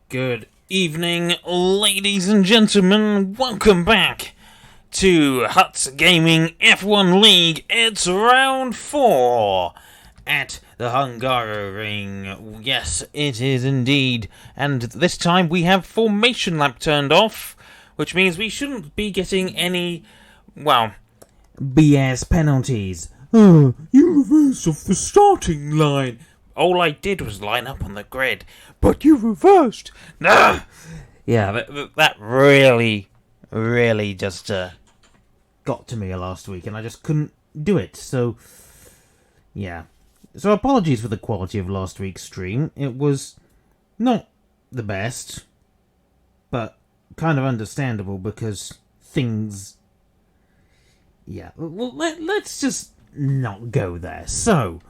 Good evening, ladies and gentlemen. Welcome back to Huts Gaming F1 League. It's round 4 at the Hungaroring. Yes, it is indeed. And this time we have formation lap turned off, which means we shouldn't be getting any, BS penalties. You reversed off the starting line. All I did was line up on the grid. But you reversed. Yeah, that really just got to me last week, and I just couldn't do it. So, yeah. So apologies for the quality of last week's stream. It was not the best, but kind of understandable because things... Yeah, well, let's just not go there. So,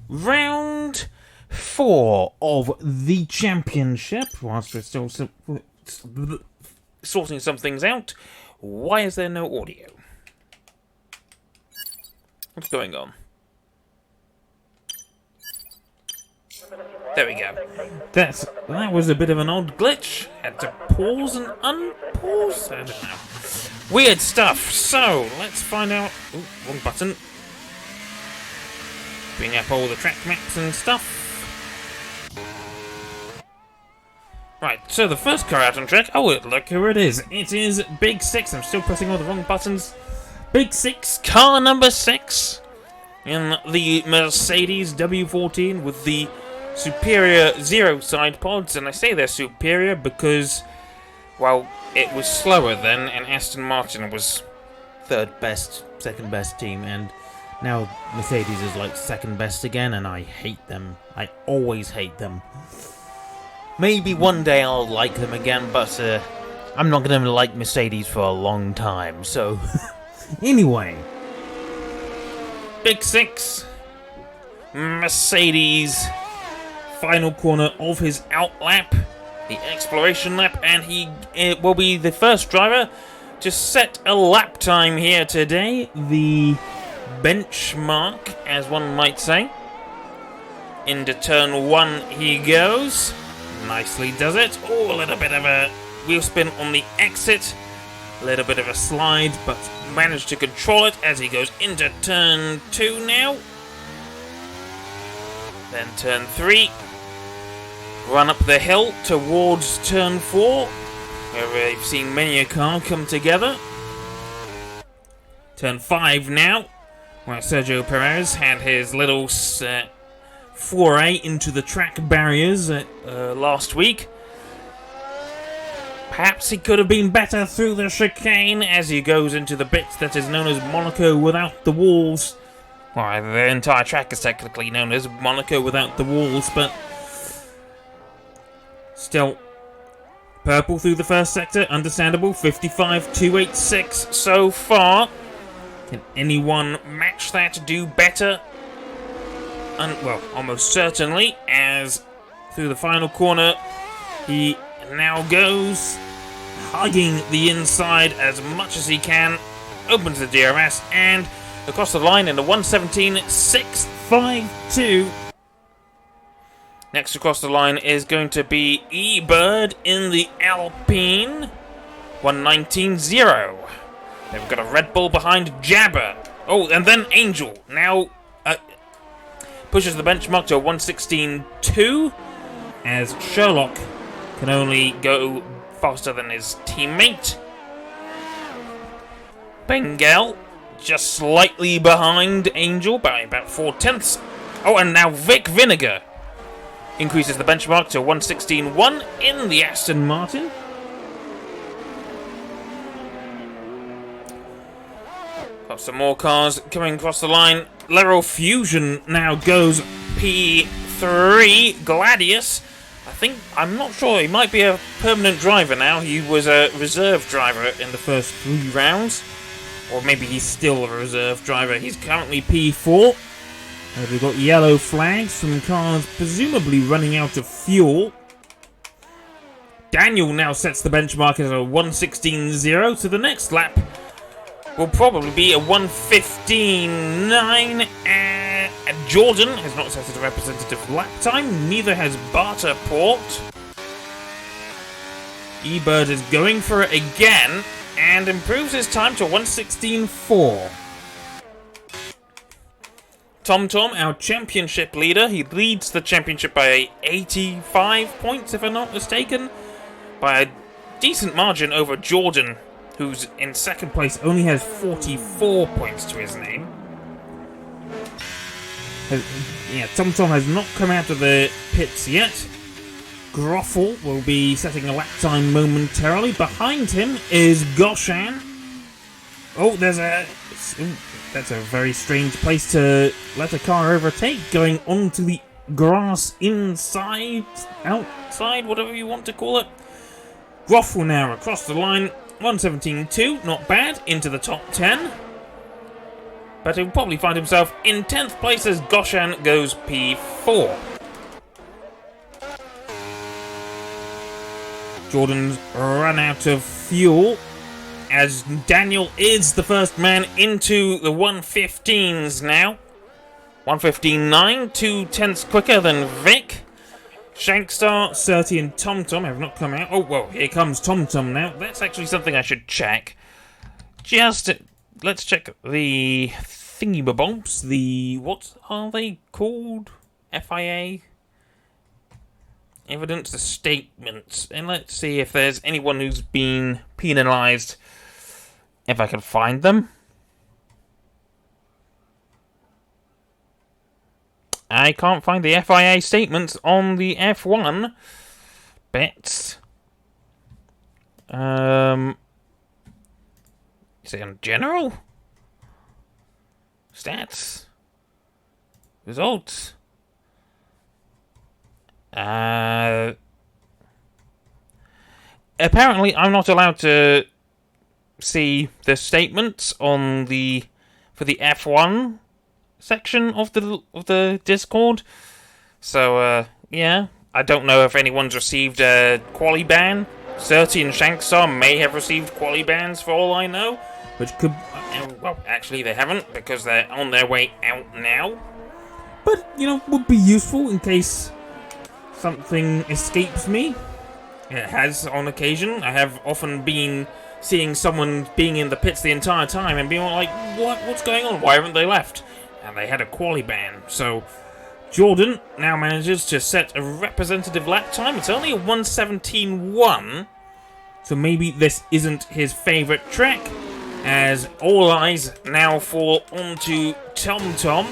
round 4 of the championship. Whilst we're still sorting some things out, why is there no audio? What's going on? There we go. That was a bit of an odd glitch. Had to pause and unpause. I don't know. Weird stuff. So let's find out. Ooh, wrong button. Bring up all the track maps and stuff. Right, so the first car out on track. Oh, look who it is. It is Big 6. I'm still pressing all the wrong buttons. Big 6, car number 6. In the Mercedes W14 with the superior zero side pods. And I say they're superior because, well, it was slower then, and Aston Martin was third best, second best team, and now Mercedes is like second best again, and I hate them. I always hate them. Maybe one day I'll like them again, but I'm not going to like Mercedes for a long time, so... Anyway. Big 6. Mercedes. Final corner of his out lap. The exploration lap, and he will be the first driver to set a lap time here today. The benchmark, as one might say. Into turn 1 he goes. Nicely does it. Oh, a little bit of a wheel spin on the exit. A little bit of a slide, but managed to control it as he goes into turn 2 now. Then turn 3. Run up the hill towards turn 4, where we've seen many a car come together. Turn 5 now, where Sergio Perez had his little foray into the track barriers last week. Perhaps he could have been better through the chicane as he goes into the bit that is known as Monaco without the walls. Well, the entire track is technically known as Monaco without the walls, but... Still, purple through the first sector, understandable, 55.286 so far. Can anyone match that, do better? Well, almost certainly, as through the final corner, he now goes, hugging the inside as much as he can, opens the DRS, and across the line in the 1:17.652. Next across the line is going to be E-Bird in the Alpine. 1:19.0. Then we've got a Red Bull behind Jabber. Oh, and then Angel. Now pushes the benchmark to a 1:16.2. As Sherlock can only go faster than his teammate. Bengal just slightly behind Angel by about 4/10. Oh, and now Vic Vinegar increases the benchmark to 1:16.1 in the Aston Martin. Got some more cars coming across the line. Lero Fusion now goes P3. Gladius, I'm not sure, he might be a permanent driver now. He was a reserve driver in the first 3 rounds. Or maybe he's still a reserve driver. He's currently P4. We've got yellow flags from cars presumably running out of fuel. Daniel now sets the benchmark as a 1:16.0, so the next lap will probably be a 1:15.9. Jordan has not set a representative lap time, neither has Barter Port. eBird is going for it again and improves his time to 1:16.4. TomTom, our championship leader, he leads the championship by 85 points, if I'm not mistaken, by a decent margin over Jordan, who's in second place, only has 44 points to his name. Yeah, TomTom has not come out of the pits yet. Groffel will be setting a lap time momentarily. Behind him is Goshan. Oh, that's a very strange place to let a car overtake, going onto the grass inside, outside, whatever you want to call it. Groffel now across the line, 1:17.2, not bad, into the top 10. But he'll probably find himself in 10th place as Goshan goes P4. Jordan's run out of fuel, as Daniel is the first man into the 1:15s now. 1:15.9, 2/10ths quicker than Vic. Shankstar, Surty, and TomTom have not come out. Oh, well, here comes TomTom now. That's actually something I should check. Let's check the thingy-bobs. What are they called? FIA? Evidence, the statements. And let's see if there's anyone who's been penalised. If I can find them. I can't find the FIA statements on the F1 bets. Is it in general? Stats? Results? Apparently, I'm not allowed to see the statements on for the F1 section of the Discord. So, yeah, I don't know if anyone's received a quali ban. Surty and Shankstar may have received quali bans for all I know, which could, well, actually they haven't because they're on their way out now. But, would be useful in case something escapes me. It has on occasion. I have often been seeing someone being in the pits the entire time and being like, what's going on? Why haven't they left? And they had a quali ban. So Jordan now manages to set a representative lap time. It's only a 1:17.1. So maybe this isn't his favourite track, as all eyes now fall onto TomTom,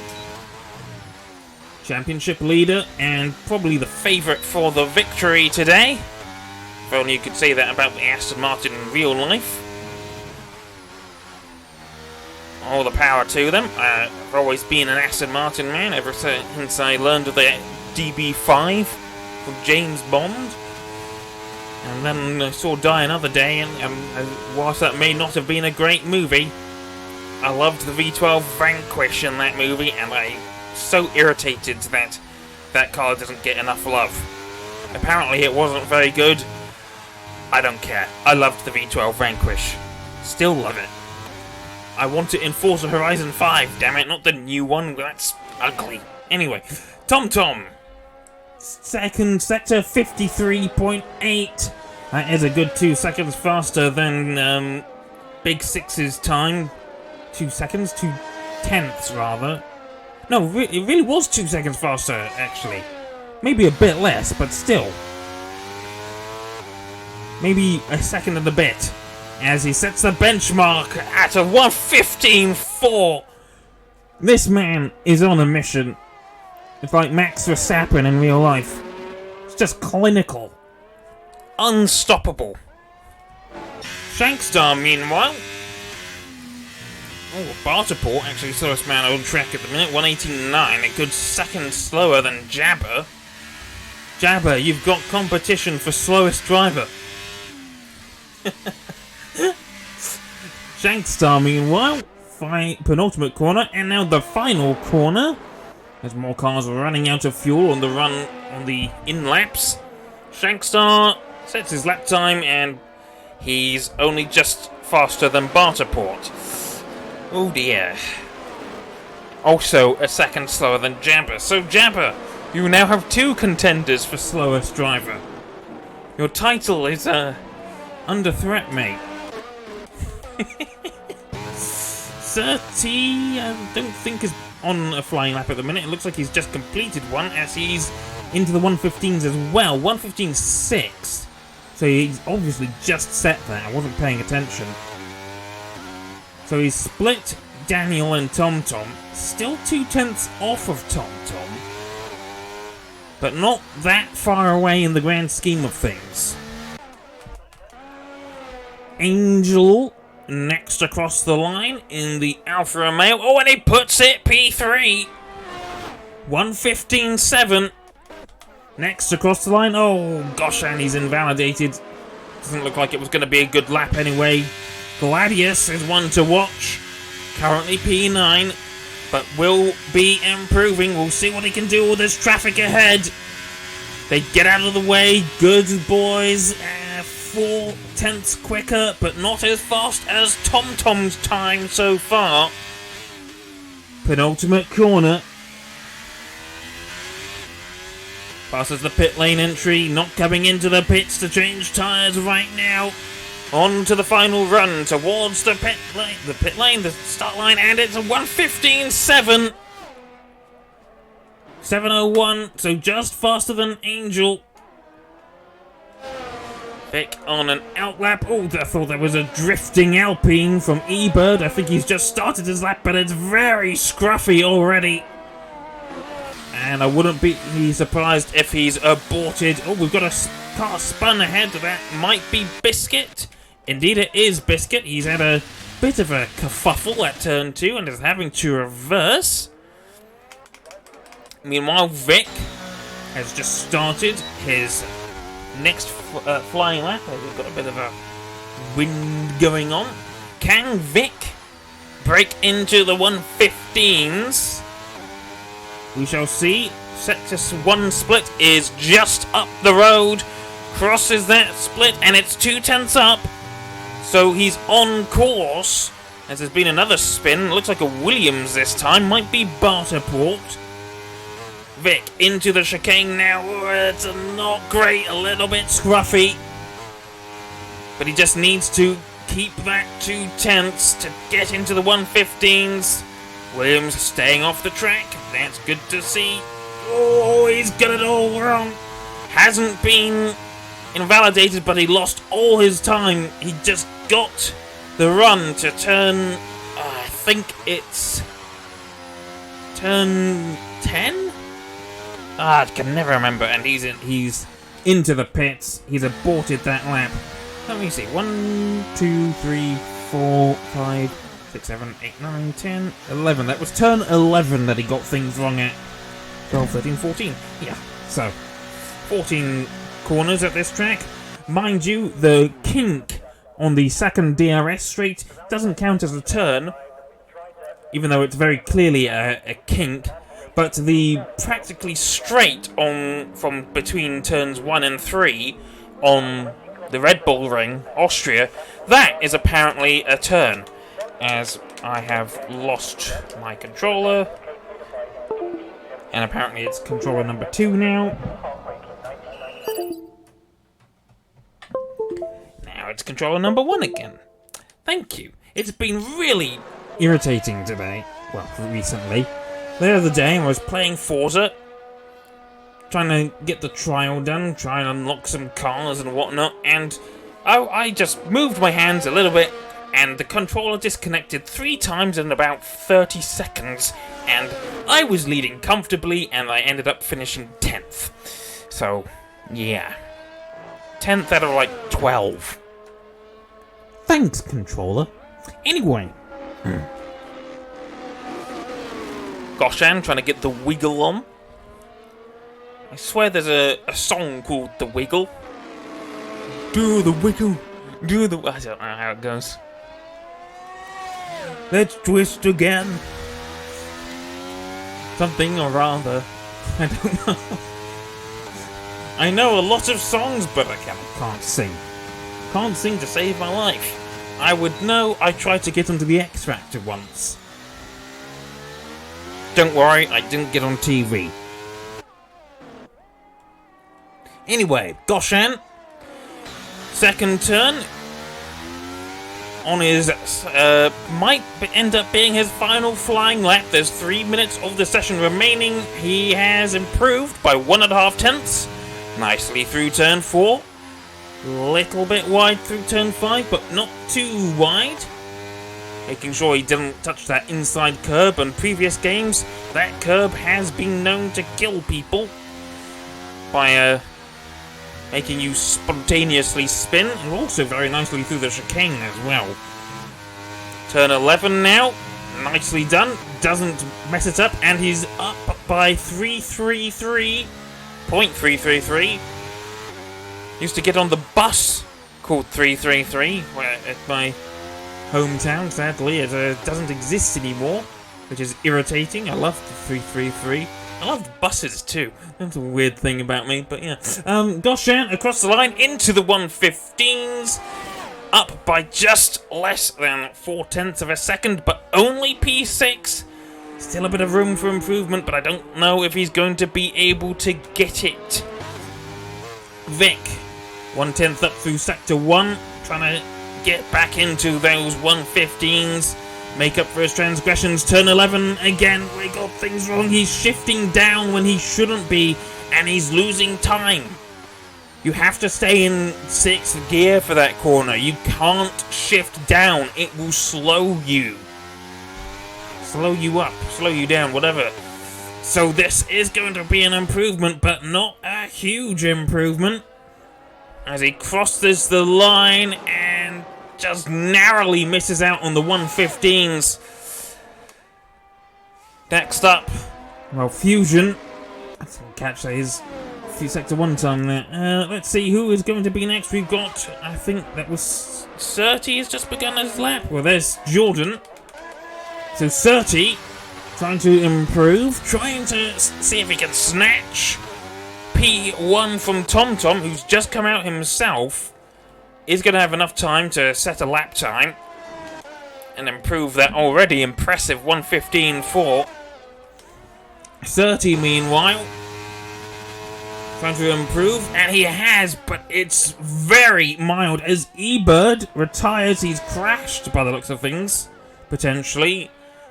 championship leader and probably the favourite for the victory today. If only you could say that about the Aston Martin in real life. All the power to them. I've always been an Aston Martin man ever since I learned of the DB5 from James Bond. And then I saw Die Another Day, and whilst that may not have been a great movie, I loved the V12 Vanquish in that movie, and I'm so irritated that that car doesn't get enough love. Apparently it wasn't very good. I don't care. I loved the V12 Vanquish. Still love it. I want it in Forza Horizon 5, damn it, not the new one. That's ugly. Anyway, TomTom. Second sector, 53.8. That is a good 2 seconds faster than Big Six's time. 2 seconds? 2/10ths, rather. No, it really was 2 seconds faster, actually. Maybe a bit less, but still. Maybe a second and a bit. As he sets the benchmark at a 1:15.4. This man is on a mission. It's like Max Verstappen in real life. It's just clinical. Unstoppable. Shankstar, meanwhile. Oh, Barterport, actually slowest man on track at the minute, 1:18.9, a good second slower than Jabber. Jabber, you've got competition for slowest driver. Shankstar, meanwhile, penultimate corner, and now the final corner. As more cars are running out of fuel on the run on the in-laps. Shankstar sets his lap time, and he's only just faster than Barterport. Oh dear. Also a second slower than Jabber. So Jabber, you now have 2 contenders for slowest driver. Your title is under threat, mate. 30, I don't think is on a flying lap at the minute. It looks like he's just completed one as he's into the 115s as well. 115.6. So he's obviously just set that. I wasn't paying attention. So he's split Daniel and TomTom. Still 0.2 off of TomTom. But not that far away in the grand scheme of things. Angel next across the line in the Alfa Romeo. Oh, and he puts it P3. 115.7. Next across the line. Oh, gosh, and he's invalidated. Doesn't look like it was going to be a good lap anyway. Gladius is one to watch. Currently P9, but will be improving. We'll see what he can do with this traffic ahead. They get out of the way. Good boys. 0.4 quicker, but not as fast as TomTom's time so far. Penultimate corner. Passes the pit lane entry, not coming into the pits to change tyres right now. On to the final run towards the pit lane, the start line, and it's a 115.7. 7:01, so just faster than Angel. Vic on an outlap. Oh, I thought there was a drifting Alpine from eBird. I think he's just started his lap, but it's very scruffy already. And I wouldn't be surprised if he's aborted. Oh, we've got a car spun ahead. That might be Biscuit. Indeed, it is Biscuit. He's had a bit of a kerfuffle at turn 2 and is having to reverse. Meanwhile, Vic has just started his next flying lap. We've got a bit of a wind going on. Can Vic break into the 115s? We shall see. Sector 1 split is just up the road. Crosses that split and it's 0.2 up. So he's on course. As there's been another spin. Looks like a Williams this time. Might be Barterport. Vic into the chicane now. It's not great. A little bit scruffy. But he just needs to keep that 0.2 to get into the 115s. Williams staying off the track. That's good to see. Oh, he's got it all wrong. Hasn't been invalidated, but he lost all his time. He just got the run to turn, I think it's turn 10? I can never remember, and he's into the pits. He's aborted that lap. Let me see. 1, 2, 3, 4, 5, 6, 7, 8, 9, 10, 11. That was turn 11 that he got things wrong at. 12, 13, 14. Yeah, so 14 corners at this track. Mind you, the kink on the second DRS straight doesn't count as a turn, even though it's very clearly a kink. But the practically straight on from between turns 1 and 3 on the Red Bull Ring, Austria, that is apparently a turn. As I have lost my controller, and apparently it's controller number 2 now. Now it's controller number 1 again. Thank you. It's been really irritating today. Well, recently. The other day I was playing Forza, trying to get the trial done, trying to unlock some cars and whatnot, and I just moved my hands a little bit, and the controller disconnected 3 times in about 30 seconds, and I was leading comfortably, and I ended up finishing 10th. So, yeah. 10th out of like 12. Thanks, controller. Anyway. Goshan trying to get the wiggle on. I swear there's a song called The Wiggle. Do the wiggle. Do the... I don't know how it goes. Let's twist again. Something or rather. I don't know. I know a lot of songs, but I can't sing. Can't sing to save my life. I would know. I tried to get onto the X Factor once. Don't worry, I didn't get on TV. Anyway, Goshan. Second turn on his, might end up being his final flying lap. There's 3 minutes of the session remaining. He has improved by 1.5 tenths. Nicely through turn 4. Little bit wide through turn 5, but not too wide. Making sure he didn't touch that inside curb. On previous games, that curb has been known to kill people by making you spontaneously spin, and also very nicely through the chicane as well. Turn 11 now, nicely done, doesn't mess it up, and he's up by 333.333. Used to get on the bus called 333 at my hometown. Sadly, it doesn't exist anymore, which is irritating. I love the 333. I loved buses too. That's a weird thing about me, but yeah. Goshan across the line into the 115s. Up by just less than 4 tenths of a second, but only P6. Still a bit of room for improvement, but I don't know if he's going to be able to get it. Vic, 1 tenth up through sector 1, trying to get back into those 115s. Make up for his transgressions. Turn 11 again. We got things wrong. He's shifting down when he shouldn't be, and he's losing time. You have to stay in 6th gear for that corner. You can't shift down. It will slow you. Slow you up, slow you down, whatever. So this is going to be an improvement, but not a huge improvement. As he crosses the line and just narrowly misses out on the 115s. Next up, well, Fusion. I didn't catch his sector 1 time there. Let's see who is going to be next. We've got, I think that was Surty has just begun his lap. Well, there's Jordan. So Surty trying to improve, trying to see if he can snatch P1 from TomTom, who's just come out himself. Is going to have enough time to set a lap time and improve that already impressive 1:15.4. 30, meanwhile, trying to improve, and he has, but it's very mild as eBird retires. He's crashed by the looks of things, potentially,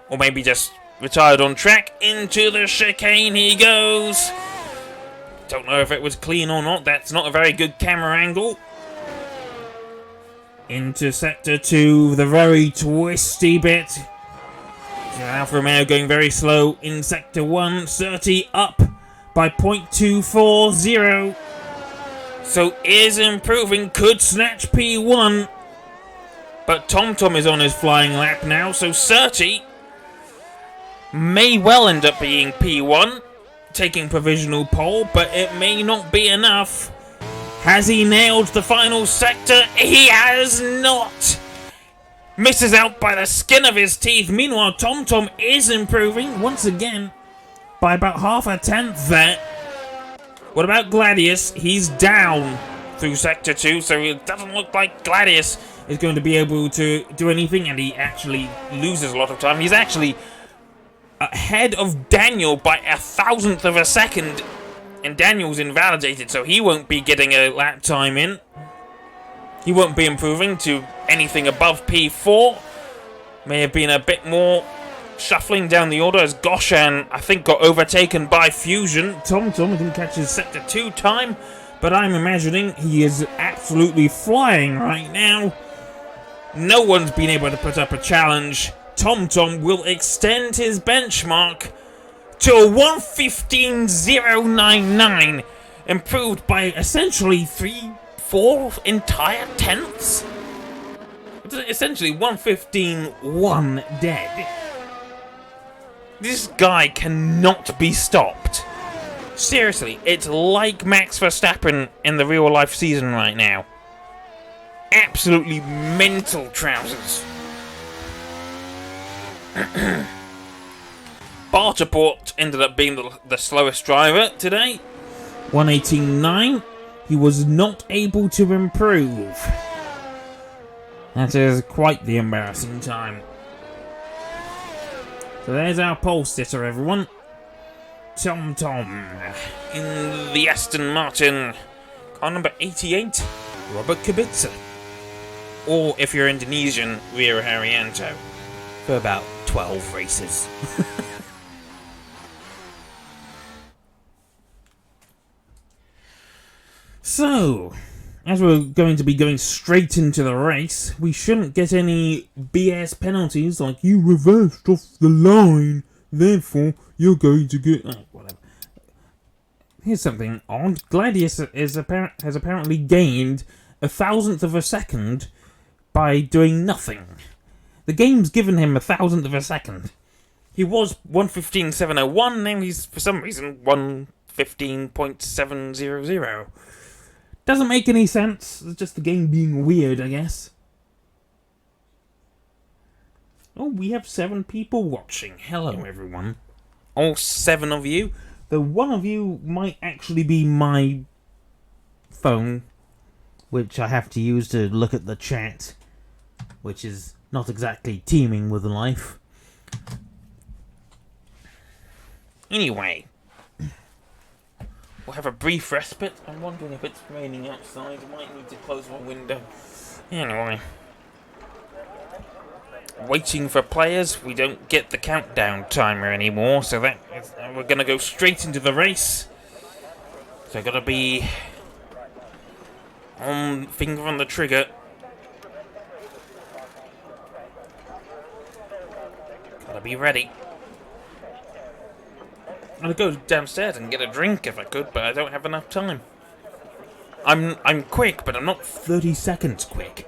or maybe just retired on track. Into the chicane he goes. Don't know if it was clean or not. That's not a very good camera angle. Into sector 2, the very twisty bit. Alfa Romeo going very slow in sector 1. 30 up by 0.240. So is improving, could snatch P1. But TomTom is on his flying lap now, so 30 may well end up being P1, taking provisional pole, but it may not be enough. Has he nailed the final sector? He has not! Misses out by the skin of his teeth. Meanwhile, TomTom is improving once again by about 0.5 tenth there. What about Gladius? He's down through sector 2, so it doesn't look like Gladius is going to be able to do anything, and he actually loses a lot of time. He's actually ahead of Daniel by 1,000th of a second. And Daniel's invalidated, so he won't be getting a lap time in. He won't be improving to anything above P4. May have been a bit more shuffling down the order as Goshan, I think, got overtaken by Fusion. TomTom didn't catch his sector 2 time, but I'm imagining he is absolutely flying right now. No one's been able to put up a challenge. TomTom will extend his benchmark to a 1:15.099, improved by essentially 3/4 entire tenths. It's essentially 1:15.1 dead. This guy cannot be stopped. Seriously, it's like Max Verstappen in the real life season right now. Absolutely mental trousers. Barterport ended up being the slowest driver today. 1:18.9. He was not able to improve. That is quite the embarrassing time. So there's our pole sitter, everyone. TomTom in the Aston Martin. Car number 88, Robert Kubica. or if you're Indonesian, Rio Haryanto, for about 12 races. So, as we're going to be going straight into the race, we shouldn't get any BS penalties like you reversed off the line, therefore you're going to get... Oh, whatever. Here's something odd. Gladius has apparently gained 1,000th of a second by doing nothing. The game's given him 1,000th of a second. He was 1:15.701, now he's, for some reason, 1:15.700. Doesn't make any sense. It's just the game being weird, I guess. Oh, we have 7 people watching. Hello, everyone. All 7 of you. Though one of you might actually be my phone, which I have to use to look at the chat, which is not exactly teeming with life. Anyway. We'll have a brief respite. I'm wondering if it's raining outside. I might need to close my window. Anyway. Waiting for players. We don't get the countdown timer anymore, so we're going to go straight into the race. So I've got to be finger on the trigger. Gotta be ready. I'd go downstairs and get a drink if I could, but I don't have enough time. I'm quick, but I'm not 30 seconds quick.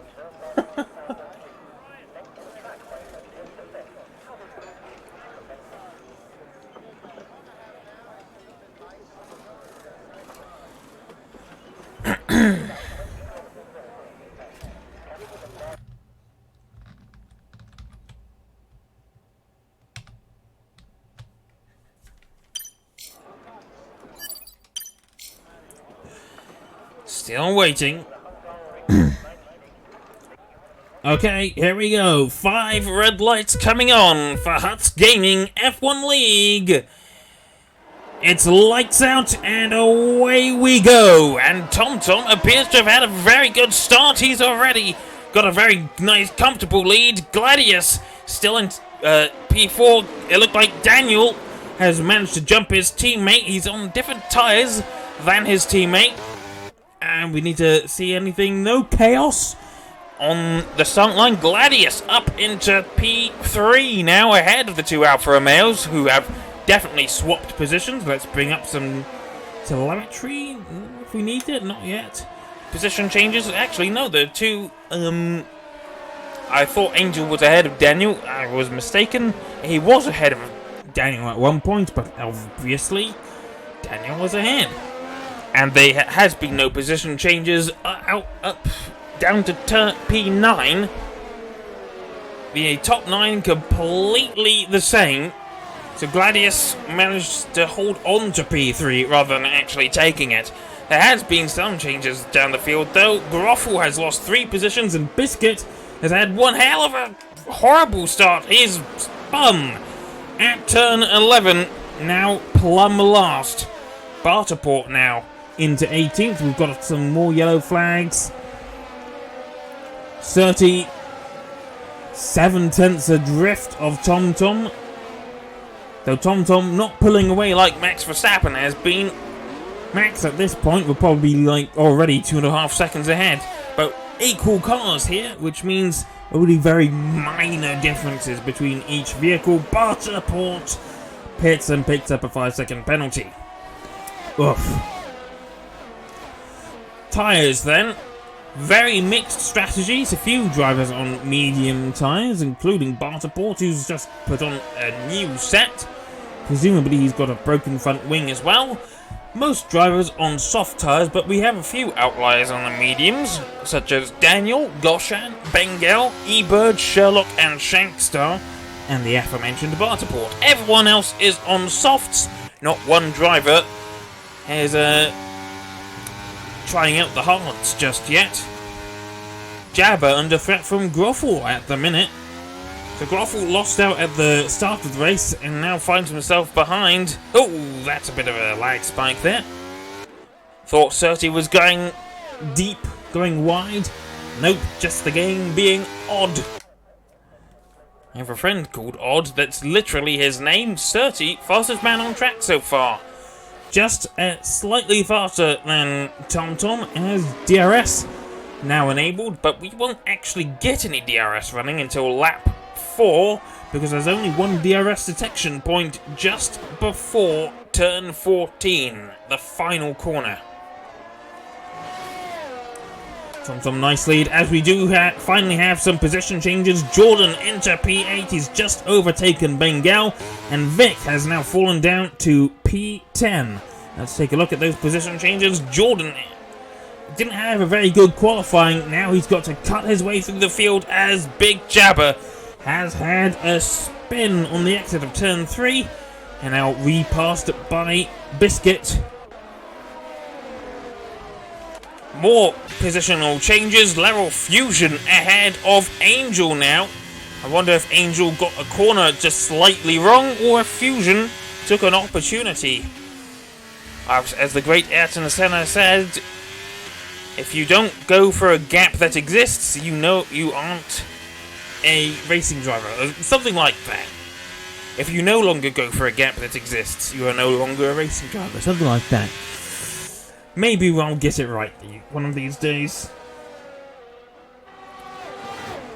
Still waiting. Okay, here we go. 5 red lights coming on for Huts Gaming F1 League. It's lights out and away we go. And TomTom appears to have had a very good start. He's already got a very nice, comfortable lead. Gladius still in P4. It looked like Daniel has managed to jump his teammate. He's on different tyres than his teammate. And we need to see anything. No chaos on the start line. Gladius up into P3 now, ahead of the 2 Alfa Romeos, who have definitely swapped positions. Let's bring up some telemetry if we need it. Not yet. Position changes. Actually, no, the 2... I thought Angel was ahead of Daniel. I was mistaken. He was ahead of Daniel at one point, but obviously Daniel was ahead. And there has been no position changes up down to P9. The top 9 completely the same. So Gladius managed to hold on to P3 rather than actually taking it. There has been some changes down the field though. Groffel has lost 3 positions and Biscuit has had one hell of a horrible start. He's spun at turn 11. Now plumb last. Barterport now into 18th. We've got some more yellow flags. 37/10 adrift of TomTom. Though TomTom not pulling away like Max Verstappen has been. Max at this point will probably be like already 2.5 seconds ahead. But equal cars here, which means only very minor differences between each vehicle. Barterport pits and picks up a 5-second penalty. Oof. Tyres then. Very mixed strategies. A few drivers on medium tyres, including Barterport, who's just put on a new set. Presumably he's got a broken front wing as well. Most drivers on soft tyres, but we have a few outliers on the mediums, such as Daniel, Goshan, Bengal, eBird, Sherlock and Shankstar, and the aforementioned Barterport. Everyone else is on softs. Not one driver is trying out the hards just yet. Jabba under threat from Groffel at the minute. So Groffel lost out at the start of the race and now finds himself behind. Oh, that's a bit of a lag spike there. Thought Surtees was going deep, going wide. Nope, just the game being odd. I have a friend called Odd, that's literally his name. 30, fastest man on track so far. Just slightly faster than TomTom as DRS now enabled, but we won't actually get any DRS running until lap 4, because there's only one DRS detection point just before turn 14, the final corner. Some nice lead as we do finally have some position changes. Jordan into P8, he's just overtaken Bengal, and Vic has now fallen down to P10. Let's take a look at those position changes. Jordan didn't have a very good qualifying. Now he's got to cut his way through the field as Big Jabber has had a spin on the exit of turn 3 and now repassed by Biscuit. More positional changes. Level Fusion ahead of Angel now. I wonder if Angel got a corner just slightly wrong or if Fusion took an opportunity. As the great Ayrton Senna said, if you don't go for a gap that exists, you know you aren't a racing driver. Something like that. If you no longer go for a gap that exists, you are no longer a racing driver. Something like that. Maybe I'll get it right one of these days.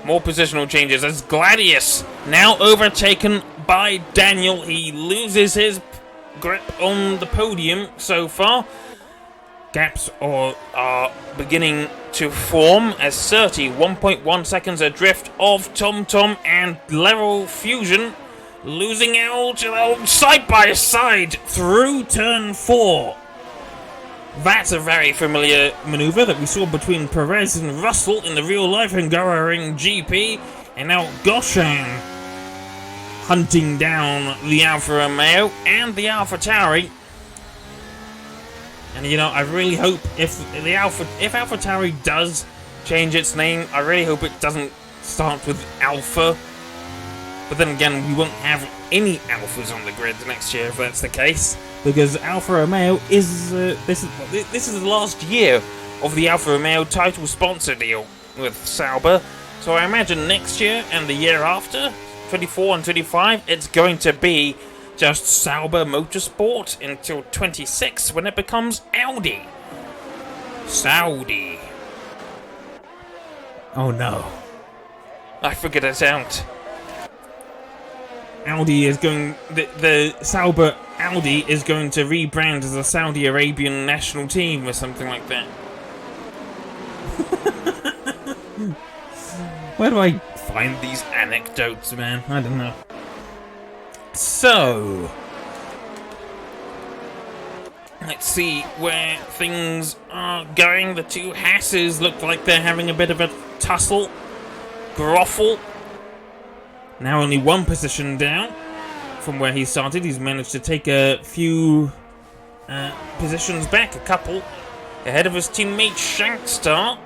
More positional changes as Gladius now overtaken by Daniel. He loses his grip on the podium so far. Gaps are beginning to form as 1.1 seconds adrift of TomTom and Level Fusion losing out side by side through turn 4. That's a very familiar maneuver that we saw between Perez and Russell in the real-life Hungaroring GP, and now Goshan hunting down the Alfa Romeo and the AlphaTauri. And you know, I really hope if AlphaTauri does change its name, I really hope it doesn't start with Alpha. But then again, we won't have any Alphas on the grid next year if that's the case, because Alfa Romeo is this is the last year of the Alfa Romeo title sponsor deal with Sauber. So I imagine next year and the year after, 24 and 25, it's going to be just Sauber Motorsport until 26 when it becomes Audi. Saudi. Oh no. I figured it out. Audi is going... The Sauber Audi is going to rebrand as the Saudi Arabian national team or something like that. Where do I find these anecdotes, man? I don't know. So... let's see where things are going. The two Hasses look like they're having a bit of a tussle. Groffle. Now only one position down from where he started. He's managed to take a few positions back, a couple, ahead of his teammate Shankstar.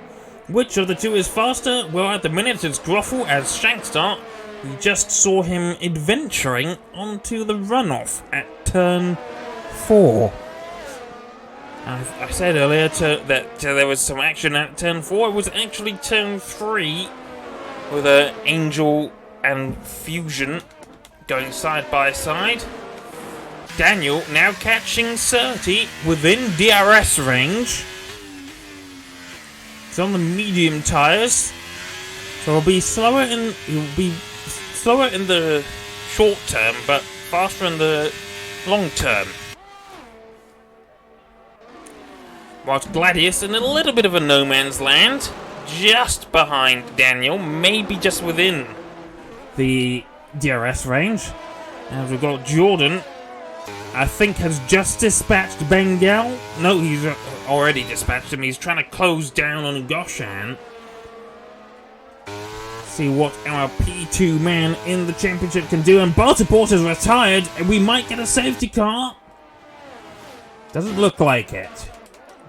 Which of the two is faster? Well, at the minute it's Groffle as Shankstar. We just saw him adventuring onto the runoff at turn 4. I said earlier that there was some action at turn 4. It was actually turn 3 with Angel and Fusion going side by side. Daniel now catching 30 within DRS range. It's on the medium tyres, so he'll be slower in the short term, but faster in the long term. Whilst Gladius in a little bit of a no man's land, just behind Daniel, maybe just within the DRS range. And we've got Jordan, I think has just dispatched Bengal. No, he's already dispatched him. He's trying to close down on Goshan. See what our P2 man in the championship can do. And Bartaport is retired, and we might get a safety car. Doesn't look like it.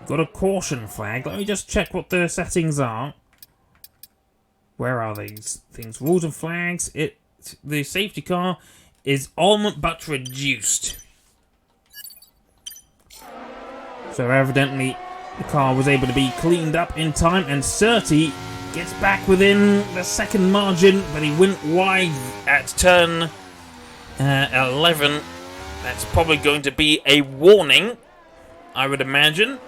Got a caution flag. Let me just check what the settings are. Where are these things? Rules and flags. The safety car is on but reduced. So evidently the car was able to be cleaned up in time, and Surtees Gets back within the second margin, but he went wide at turn 11. That's probably going to be a warning, I would imagine.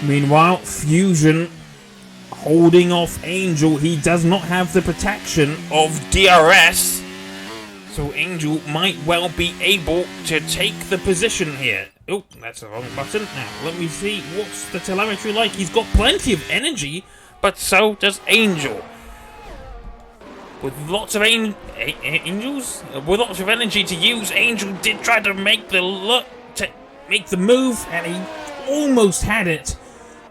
Meanwhile, Fusion holding off Angel. He does not have the protection of DRS, so Angel might well be able to take the position here. Oh, that's the wrong button. Now, let me see what's the telemetry like. He's got plenty of energy, but so does Angel. With lots of angels, with lots of energy to use, Angel did try to make the move, and he almost had it,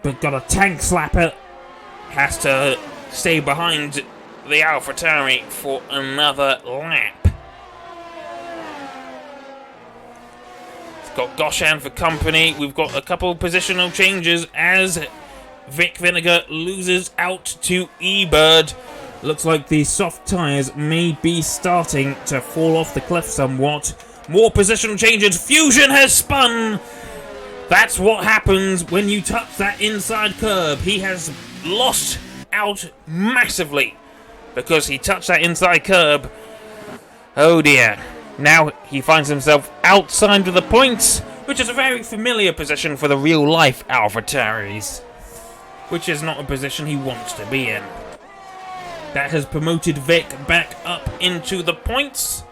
but got a tank slapper. Has to stay behind the AlphaTauri for another lap. It's got Goshan for company. We've got a couple positional changes as Vic Vinegar loses out to eBird. Looks like the soft tyres may be starting to fall off the cliff somewhat. More position changes. Fusion has spun. That's what happens when you touch that inside curb. He has lost out massively because he touched that inside curb. Oh dear. Now he finds himself outside of the points, which is a very familiar position for the real-life AlphaTauris, which is not a position he wants to be in. That has promoted Vic back up into the points,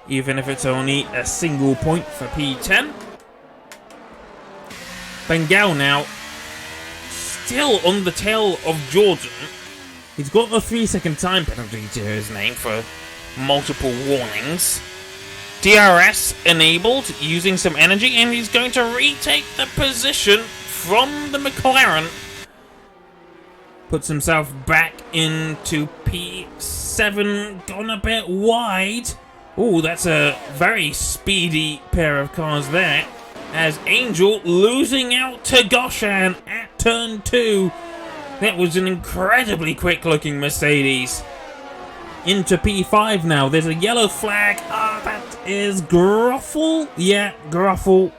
even if it's only a single point for P10. Bengal now, still on the tail of Jordan. He's got a 3-second time penalty to his name for multiple warnings. DRS enabled, using some energy, and he's going to retake the position from the McLaren. Puts himself back into P7, gone a bit wide. Oh, that's a very speedy pair of cars there. As Angel losing out to Goshan at turn 2. That was an incredibly quick-looking Mercedes. Into P5 now. There's a yellow flag. Ah, that is Gruffle. Yeah, Gruffle.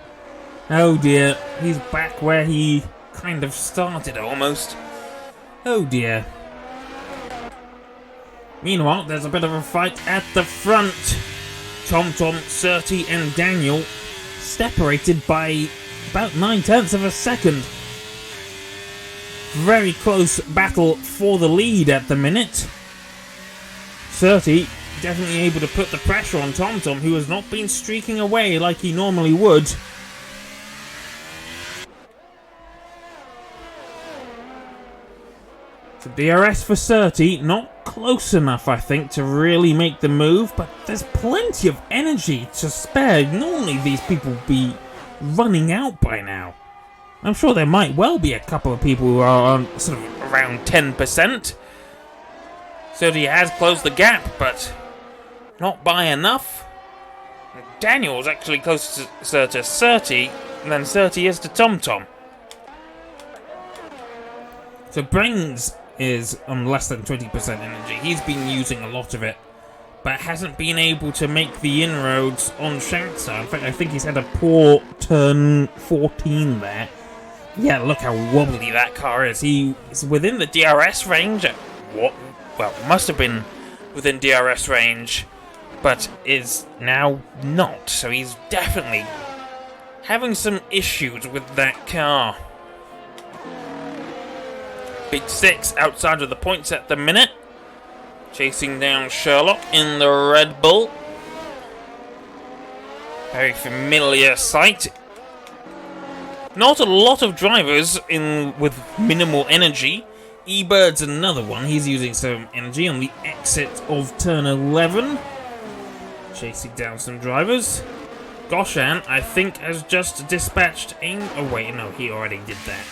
Oh dear. He's back where he kind of started almost. Oh dear. Meanwhile, there's a bit of a fight at the front. TomTom, Surtees and Daniel separated by about 9/10 of a second. Very close battle for the lead at the minute. Surtees definitely able to put the pressure on TomTom, who has not been streaking away like he normally would. So DRS for Surtees, not close enough, I think, to really make the move, but there's plenty of energy to spare. Normally these people would be running out by now. I'm sure there might well be a couple of people who are on sort of around 10%. Surtees has closed the gap, but not by enough. Daniel's actually closer to Surtees than Surtees is to TomTom. So Brains is on less than 20% energy. He's been using a lot of it, but hasn't been able to make the inroads on Shanxa. In fact, I think he's had a poor turn 14 there. Yeah, look how wobbly that car is. He is within the DRS range. Well, must have been within DRS range, but is now not. So he's definitely having some issues with that car. Big Six outside of the points at the minute. Chasing down Sherlock in the Red Bull. Very familiar sight. Not a lot of drivers in with minimal energy. eBird's another one. He's using some energy on the exit of turn 11. Chasing down some drivers. Goshan, I think, has just dispatched oh wait, no, he already did that.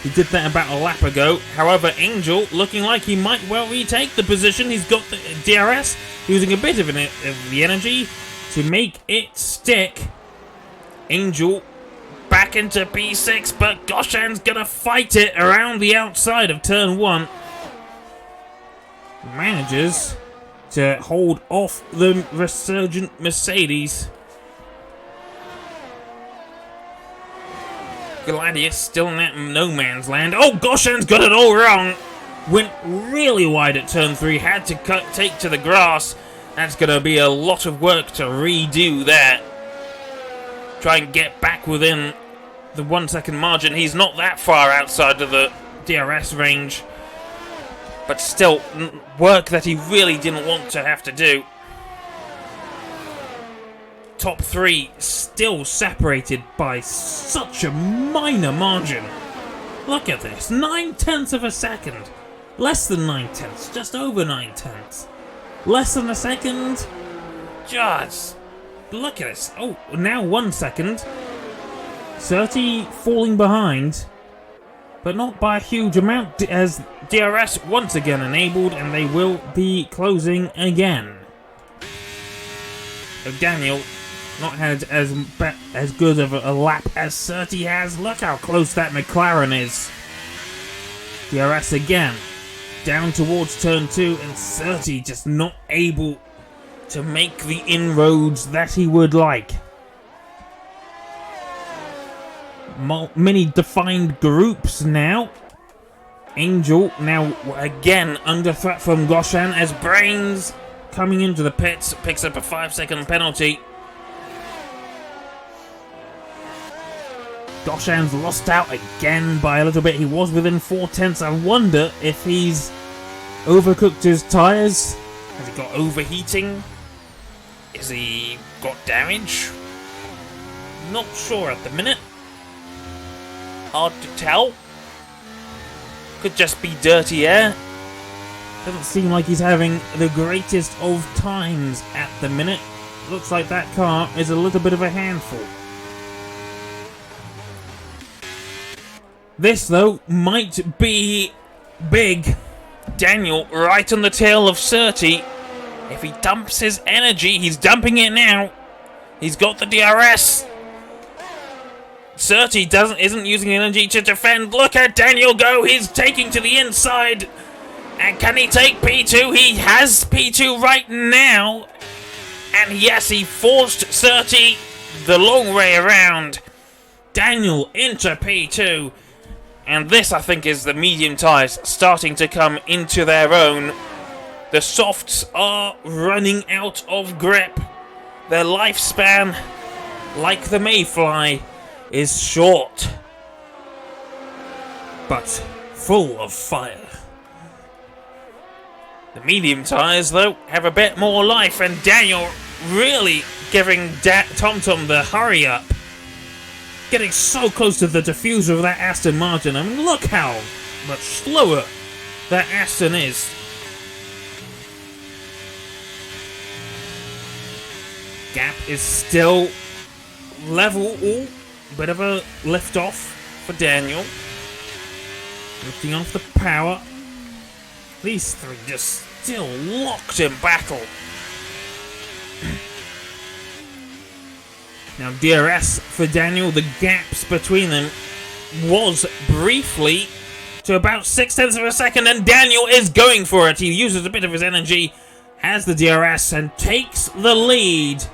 He did that about a lap ago. However, Angel looking like he might well retake the position. He's got the DRS, using a bit of the energy to make it stick. Angel back into P6, but Goshan's gonna fight it around the outside of turn 1. Manages to hold off the resurgent Mercedes. Gladius still in that no man's land. Oh, Goshen's got it all wrong. Went really wide at turn 3. Had to take to the grass. That's going to be a lot of work to redo that. Try and get back within the 1 second margin. He's not that far outside of the DRS range. But still, work that he really didn't want to have to do. Top 3 still separated by such a minor margin. Look at this, 9/10 of a second. Less than 9/10, just over 9/10. Less than a second. Just look at this. Oh, now 1 second. Surtees falling behind, but not by a huge amount, as DRS once again enabled, and they will be closing again. So Daniel not had as good of a lap as Surtees has. Look how close that McLaren is. DRS again, down towards turn 2, and Surtees just not able to make the inroads that he would like. Many defined groups now. Angel now again under threat from Goshen, as Brains coming into the pits picks up a 5-second penalty. Goshen's lost out again by a little bit. He was within 4/10. I wonder if he's overcooked his tyres. Has he got overheating? Has he got damage? Not sure at the minute. Hard to tell. Could just be dirty air. Doesn't seem like he's having the greatest of times at the minute. Looks like that car is a little bit of a handful. This, though, might be big. Daniel right on the tail of Surtees. If he dumps his energy, he's dumping it now. He's got the DRS. Surtees isn't using energy to defend. Look at Daniel go. He's taking to the inside. And can he take P2? He has P2 right now. And yes, he forced Surtees the long way around. Daniel into P2. And this, I think, is the medium tyres starting to come into their own. The softs are running out of grip. Their lifespan, like the Mayfly, is short, but full of fire. The medium tyres, though, have a bit more life, and Daniel really giving TomTom the hurry up. Getting so close to the diffuser of that Aston Martin. I mean, look how much slower that Aston is. Gap is still level. Ooh, bit of a lift off for Daniel. Lifting off the power. These three just still locked in battle. Now DRS for Daniel, the gaps between them was briefly to about 0.6 of a second, and Daniel is going for it. He uses a bit of his energy, has the DRS, and takes the lead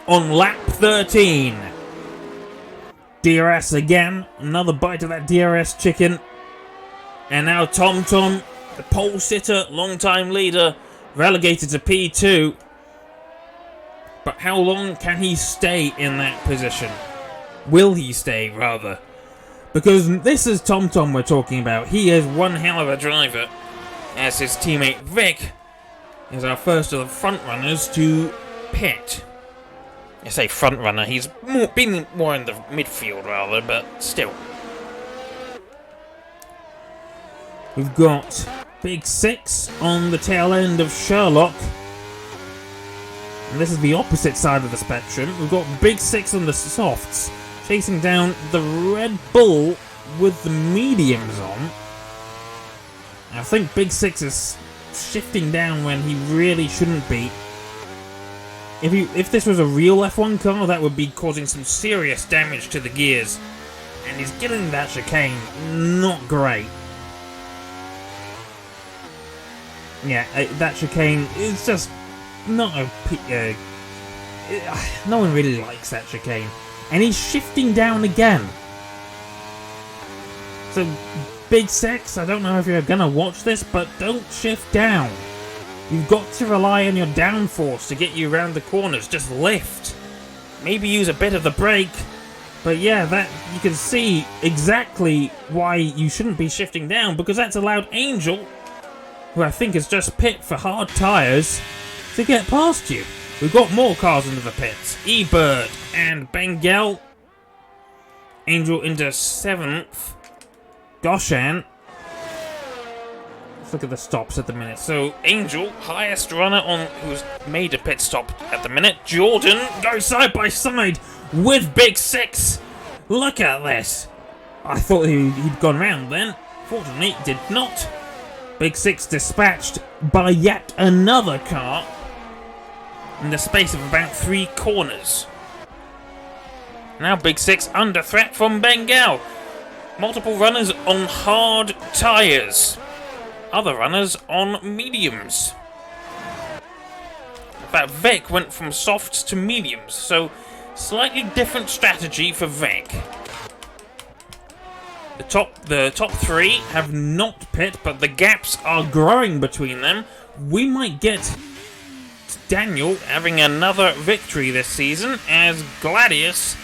on lap 13. DRS again, another bite of that DRS chicken. And now TomTom, the pole sitter, long-time leader, relegated to P2. But how long can he stay in that position? Will he stay, rather? Because this is TomTom we're talking about. He is one hell of a driver, as his teammate Vic is our first of the front runners to pit. I say front runner, he's been more in the midfield, rather, but still. We've got Big Six on the tail end of Sherlock. And this is the opposite side of the spectrum. We've got Big Six on the softs, chasing down the Red Bull with the mediums on. I think Big Six is shifting down when he really shouldn't be. If this was a real F1 car, that would be causing some serious damage to the gears. And he's getting that chicane not great. Yeah, that chicane is just not a... no one really likes that chicane. And he's shifting down again. So, Big Six, I don't know if you're gonna watch this, but don't shift down. You've got to rely on your downforce to get you around the corners. Just lift. Maybe use a bit of the brake. But yeah, that you can see exactly why you shouldn't be shifting down, because that's allowed Angel, who I think has just pit for hard tyres, to get past you. We've got more cars into the pits. E-Bird and Bengal. Angel into 7th. Goshan. Let's look at the stops at the minute. So, Angel, highest runner on who's made a pit stop at the minute. Jordan goes side by side with Big Six. Look at this. I thought he'd gone round then. Fortunately, did not. Big Six dispatched by yet another car in the space of about 3 corners. Now Big Six under threat from Bengal. Multiple runners on hard tyres. Other runners on mediums. In fact, Vic went from softs to mediums, so slightly different strategy for Vic. The top 3 have not pit, but the gaps are growing between them. We might get Daniel having another victory this season, as Gladius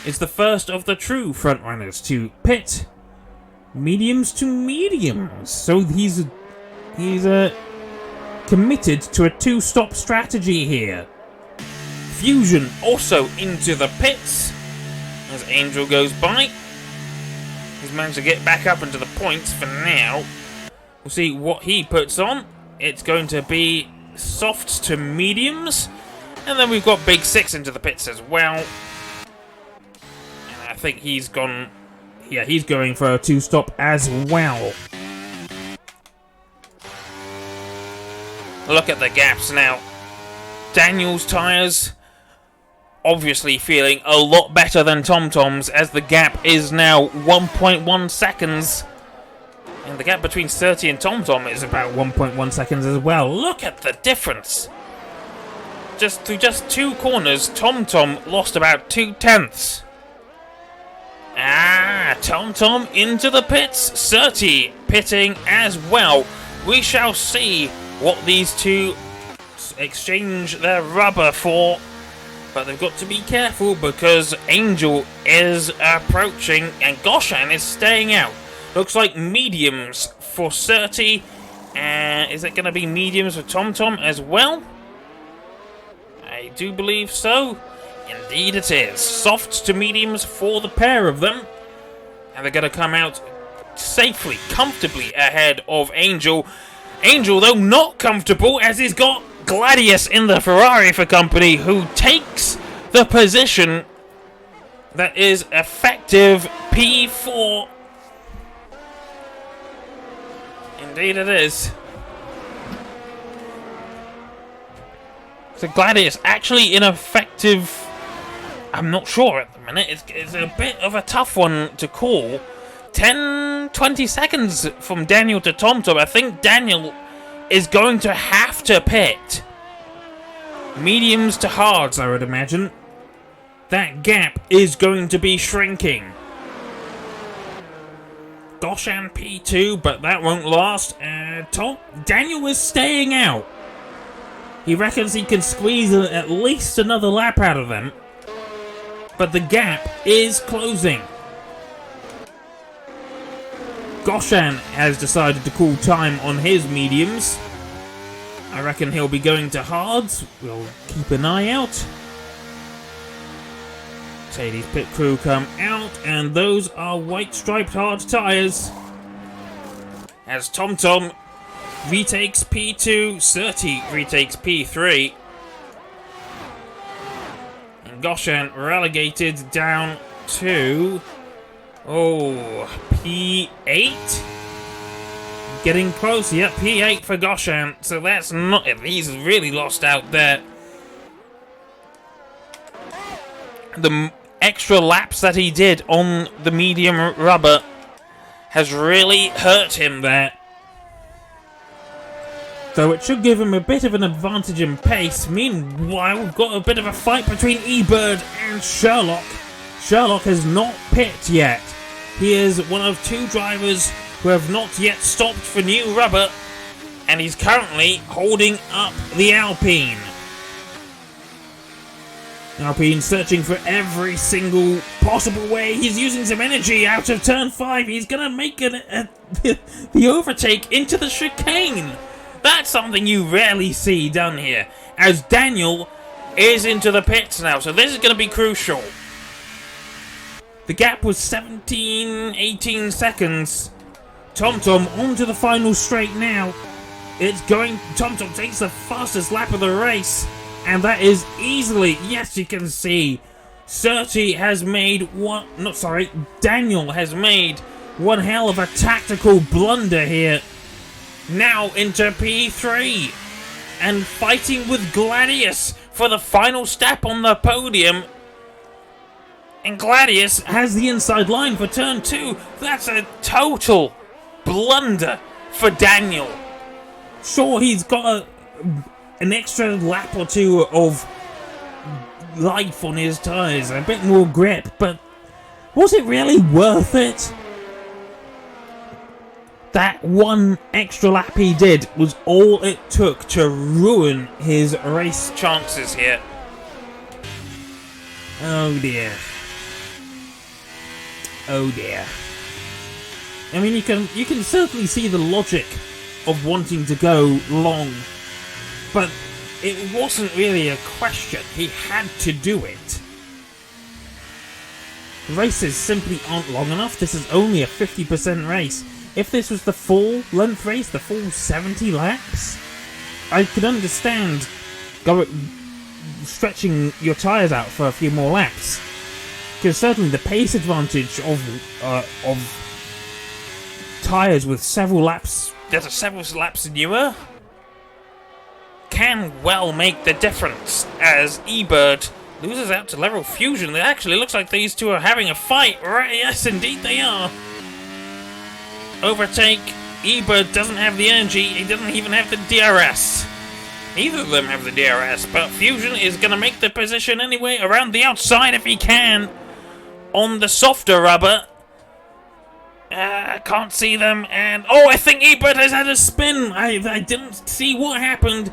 is the first of the true frontrunners to pit mediums to mediums. So he's committed to a 2-stop strategy here. Fusion also into the pits as Angel goes by. He's managed to get back up into the points for now. We'll see what he puts on. It's going to be softs to mediums, and then we've got Big Six into the pits as well. I think he's gone. Yeah, he's going for a 2-stop as well. Look at the gaps now. Daniel's tyres obviously feeling a lot better than TomTom's, as the gap is now 1.1 seconds. And the gap between 30 and TomTom is about 1.1 seconds as well. Look at the difference. Through just 2 corners, TomTom lost about 2/10. TomTom into the pits. Surtees pitting as well. We shall see what these two exchange their rubber for. But they've got to be careful because Angel is approaching and Goshan is staying out. Looks like mediums for Surtees. Is it going to be mediums for TomTom as well? I do believe so. Indeed it is. Softs to mediums for the pair of them. And they're going to come out safely, comfortably ahead of Angel. Angel, though, not comfortable as he's got Gladius in the Ferrari for company, who takes the position that is effective P4. Indeed it is. So Gladius actually ineffective. I'm not sure at the minute. It's a bit of a tough one to call. 10-20 seconds from Daniel to TomTom. I think Daniel is going to have to pit. Mediums to hards, I would imagine. That gap is going to be shrinking. Goshan P2, but that won't last. Daniel is staying out. He reckons he can squeeze at least another lap out of them. But the gap is closing. Goshan has decided to call time on his mediums. I reckon he'll be going to hards. We'll keep an eye out. Mercedes pit crew come out, and those are white striped hard tyres. As TomTom retakes P2, Surtees retakes P3. And Goshan relegated down to P8? Getting close, yep, P8 for Goshan. So that's not it. He's really lost out there. The extra laps that he did on the medium rubber has really hurt him there. So it should give him a bit of an advantage in pace. Meanwhile, we've got a bit of a fight between E-Bird and Sherlock. Sherlock has not pit yet. He is one of 2 drivers who have not yet stopped for new rubber, and he's currently holding up the Alpine. Alpine searching for every single possible way. He's using some energy out of turn 5. He's going to make the overtake into the chicane. That's something you rarely see done here, as Daniel is into the pits now, so this is going to be crucial. The gap was 18 seconds. TomTom onto the final straight now. It's going, TomTom takes the fastest lap of the race. And that is easily, yes, you can see, Daniel has made one hell of a tactical blunder here. Now into P3, and fighting with Gladius for the final step on the podium. And Gladius has the inside line for turn 2. That's a total blunder for Daniel. Sure, he's got an extra lap or 2 of life on his tyres, a bit more grip, but was it really worth it? That one extra lap he did was all it took to ruin his race chances here. Oh dear. Oh dear. I mean, you can certainly see the logic of wanting to go long, but it wasn't really a question. He had to do it. Races simply aren't long enough. This is only a 50% race. If this was the full length race, the full 70 laps, I could understand stretching your tyres out for a few more laps. Because certainly the pace advantage of tyres with several laps that are several laps newer can well make the difference, as eBird loses out to Level Fusion. It actually looks like these two are having a fight. Right, yes, indeed they are. Overtake. eBird doesn't have the energy. He doesn't even have the DRS. Neither of them have the DRS, but Fusion is going to make the position anyway, around the outside if he can, on the softer rubber. I can't see them, and I think eBird has had a spin. I didn't see what happened.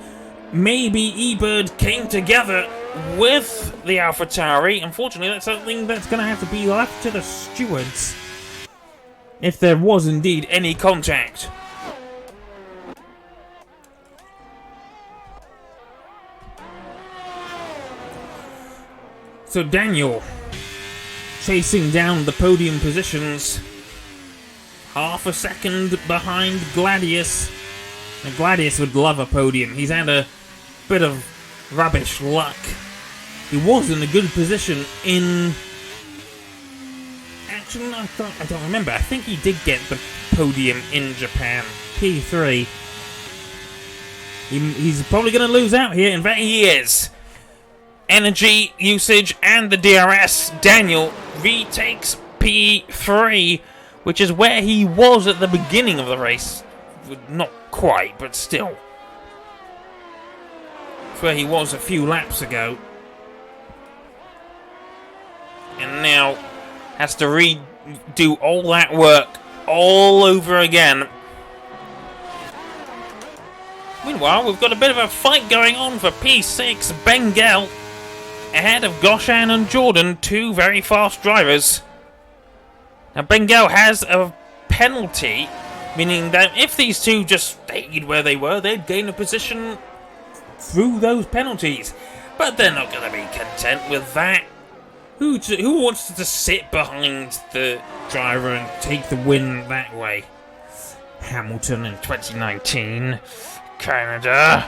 Maybe eBird came together with the AlphaTauri. Unfortunately, that's something that's going to have to be left to the stewards, if there was indeed any contact. So Daniel chasing down the podium positions, half a second behind Gladius. Now, Gladius would love a podium. He's had a bit of rubbish luck. He was in a good position in... Actually, I don't remember. I think he did get the podium in Japan. P3. He's probably going to lose out here. In fact, he is. Energy usage and the DRS. Daniel retakes P3, which is where he was at the beginning of the race. Not quite, but still. It's where he was a few laps ago. And now has to redo all that work all over again. Meanwhile, we've got a bit of a fight going on for P6. Bengal ahead of Goshan and Jordan, two very fast drivers. Now, Bengal has a penalty, meaning that if these two just stayed where they were, they'd gain a position through those penalties. But they're not going to be content with that. Who wants to sit behind the driver and take the win that way? Hamilton in 2019, Canada.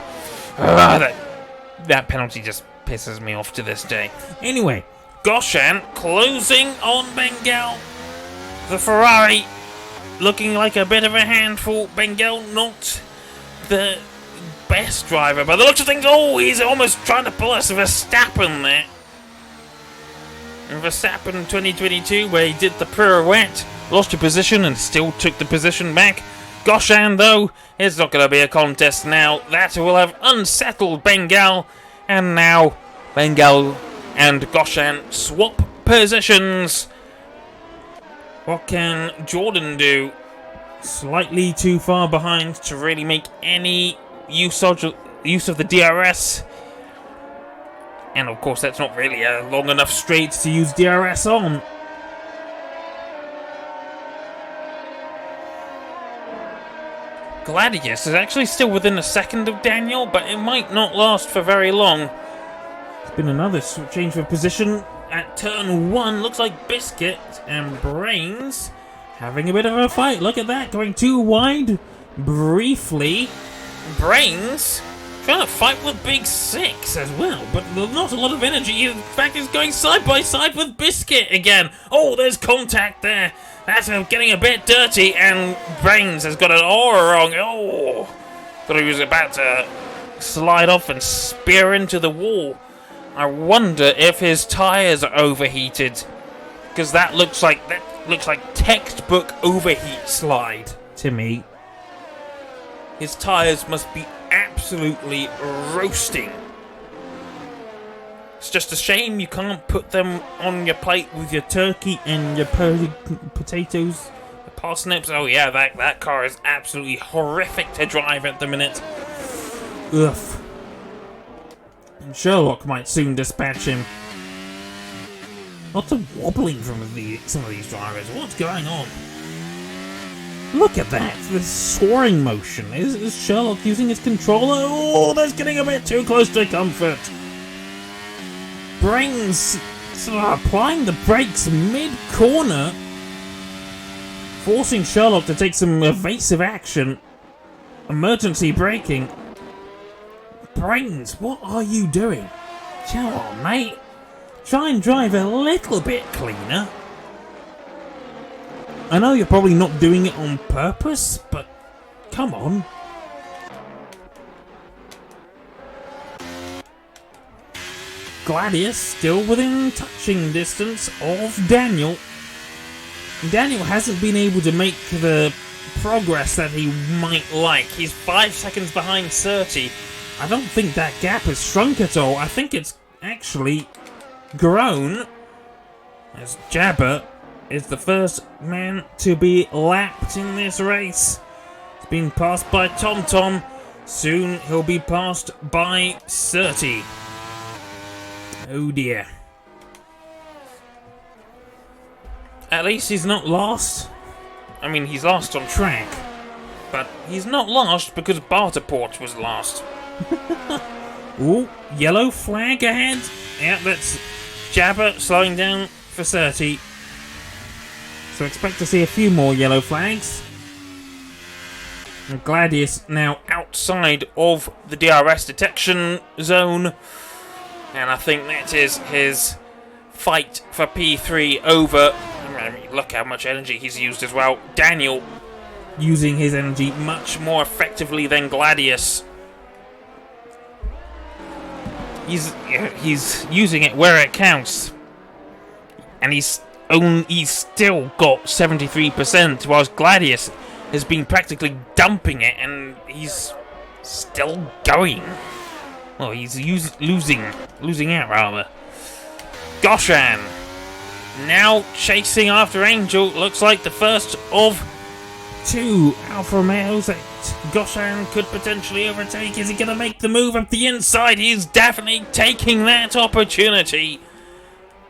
That penalty just pisses me off to this day. Anyway, Goshan closing on Bengal. The Ferrari looking like a bit of a handful. Bengal not the best driver by the looks of things. Oh, he's almost trying to pull us Verstappen there. And Verstappen in 2022, where he did the pirouette, lost a position and still took the position back. Goshan, though, it's not going to be a contest now. That will have unsettled Bengal. And now Bengal and Goshan swap positions. What can Jordan do? Slightly too far behind to really make any use of the DRS. And of course, that's not really a long enough straight to use DRS on. Gladius is actually still within a second of Daniel, but it might not last for very long. There's been another change of position at turn 1. Looks like Biscuit and Brains having a bit of a fight. Look at that, going too wide briefly. Brains trying to fight with Big Six as well, but not a lot of energy. In fact, he's going side by side with Biscuit again. Oh, there's contact there. That's getting a bit dirty, and Brains has got an aura wrong. Oh, thought he was about to slide off and spear into the wall. I wonder if his tires are overheated, because that looks like textbook overheat slide to me. His tires must be absolutely roasting. It's just a shame you can't put them on your plate with your turkey and your potatoes, the parsnips. Oh yeah, that car is absolutely horrific to drive at the minute. Ugh. And Sherlock might soon dispatch him. Lots of wobbling from some of these drivers. What's going on? Look at that, the soaring motion. Is Sherlock using his controller? Oh, that's getting a bit too close to comfort. Brains applying the brakes mid-corner, forcing Sherlock to take some evasive action. Emergency braking. Brains, what are you doing? Come on, mate. Try and drive a little bit cleaner. I know you're probably not doing it on purpose, but come on. Gladius still within touching distance of Daniel. Daniel hasn't been able to make the progress that he might like. He's 5 seconds behind 30. I don't think that gap has shrunk at all. I think it's actually grown, as Jabber is the first man to be lapped in this race. He's been passed by TomTom. Soon he'll be passed by Surty. Oh dear. At least he's not lost. I mean, he's lost on track, but he's not lost because Barterport was lost. Ooh, yellow flag ahead. Yeah, that's Jabber slowing down for 30. So expect to see a few more yellow flags. And Gladius now outside of the DRS detection zone. And I think that is his fight for P3 over. I mean, look how much energy he's used as well. Daniel using his energy much more effectively than Gladius. He's using it where it counts. And he's still got 73%, whilst Gladius has been practically dumping it, and he's still going. Well, he's losing out, rather. Goshan now chasing after Angel. Looks like the first of 2 Alfa Romeos that Goshan could potentially overtake. Is he going to make the move up the inside? He's definitely taking that opportunity.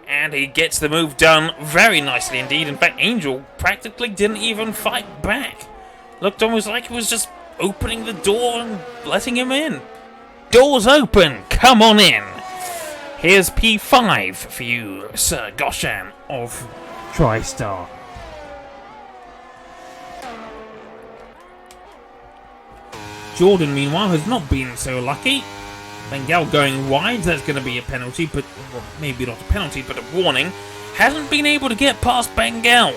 And he gets the move done very nicely indeed. In fact, Angel practically didn't even fight back. Looked almost like he was just opening the door and letting him in. Doors open, come on in. Here's P5 for you, Sir Goshan of TriStar. Jordan, meanwhile, has not been so lucky. Bengal going wide, that's going to be a penalty, but well, maybe not a penalty, but a warning. Hasn't been able to get past Bengal.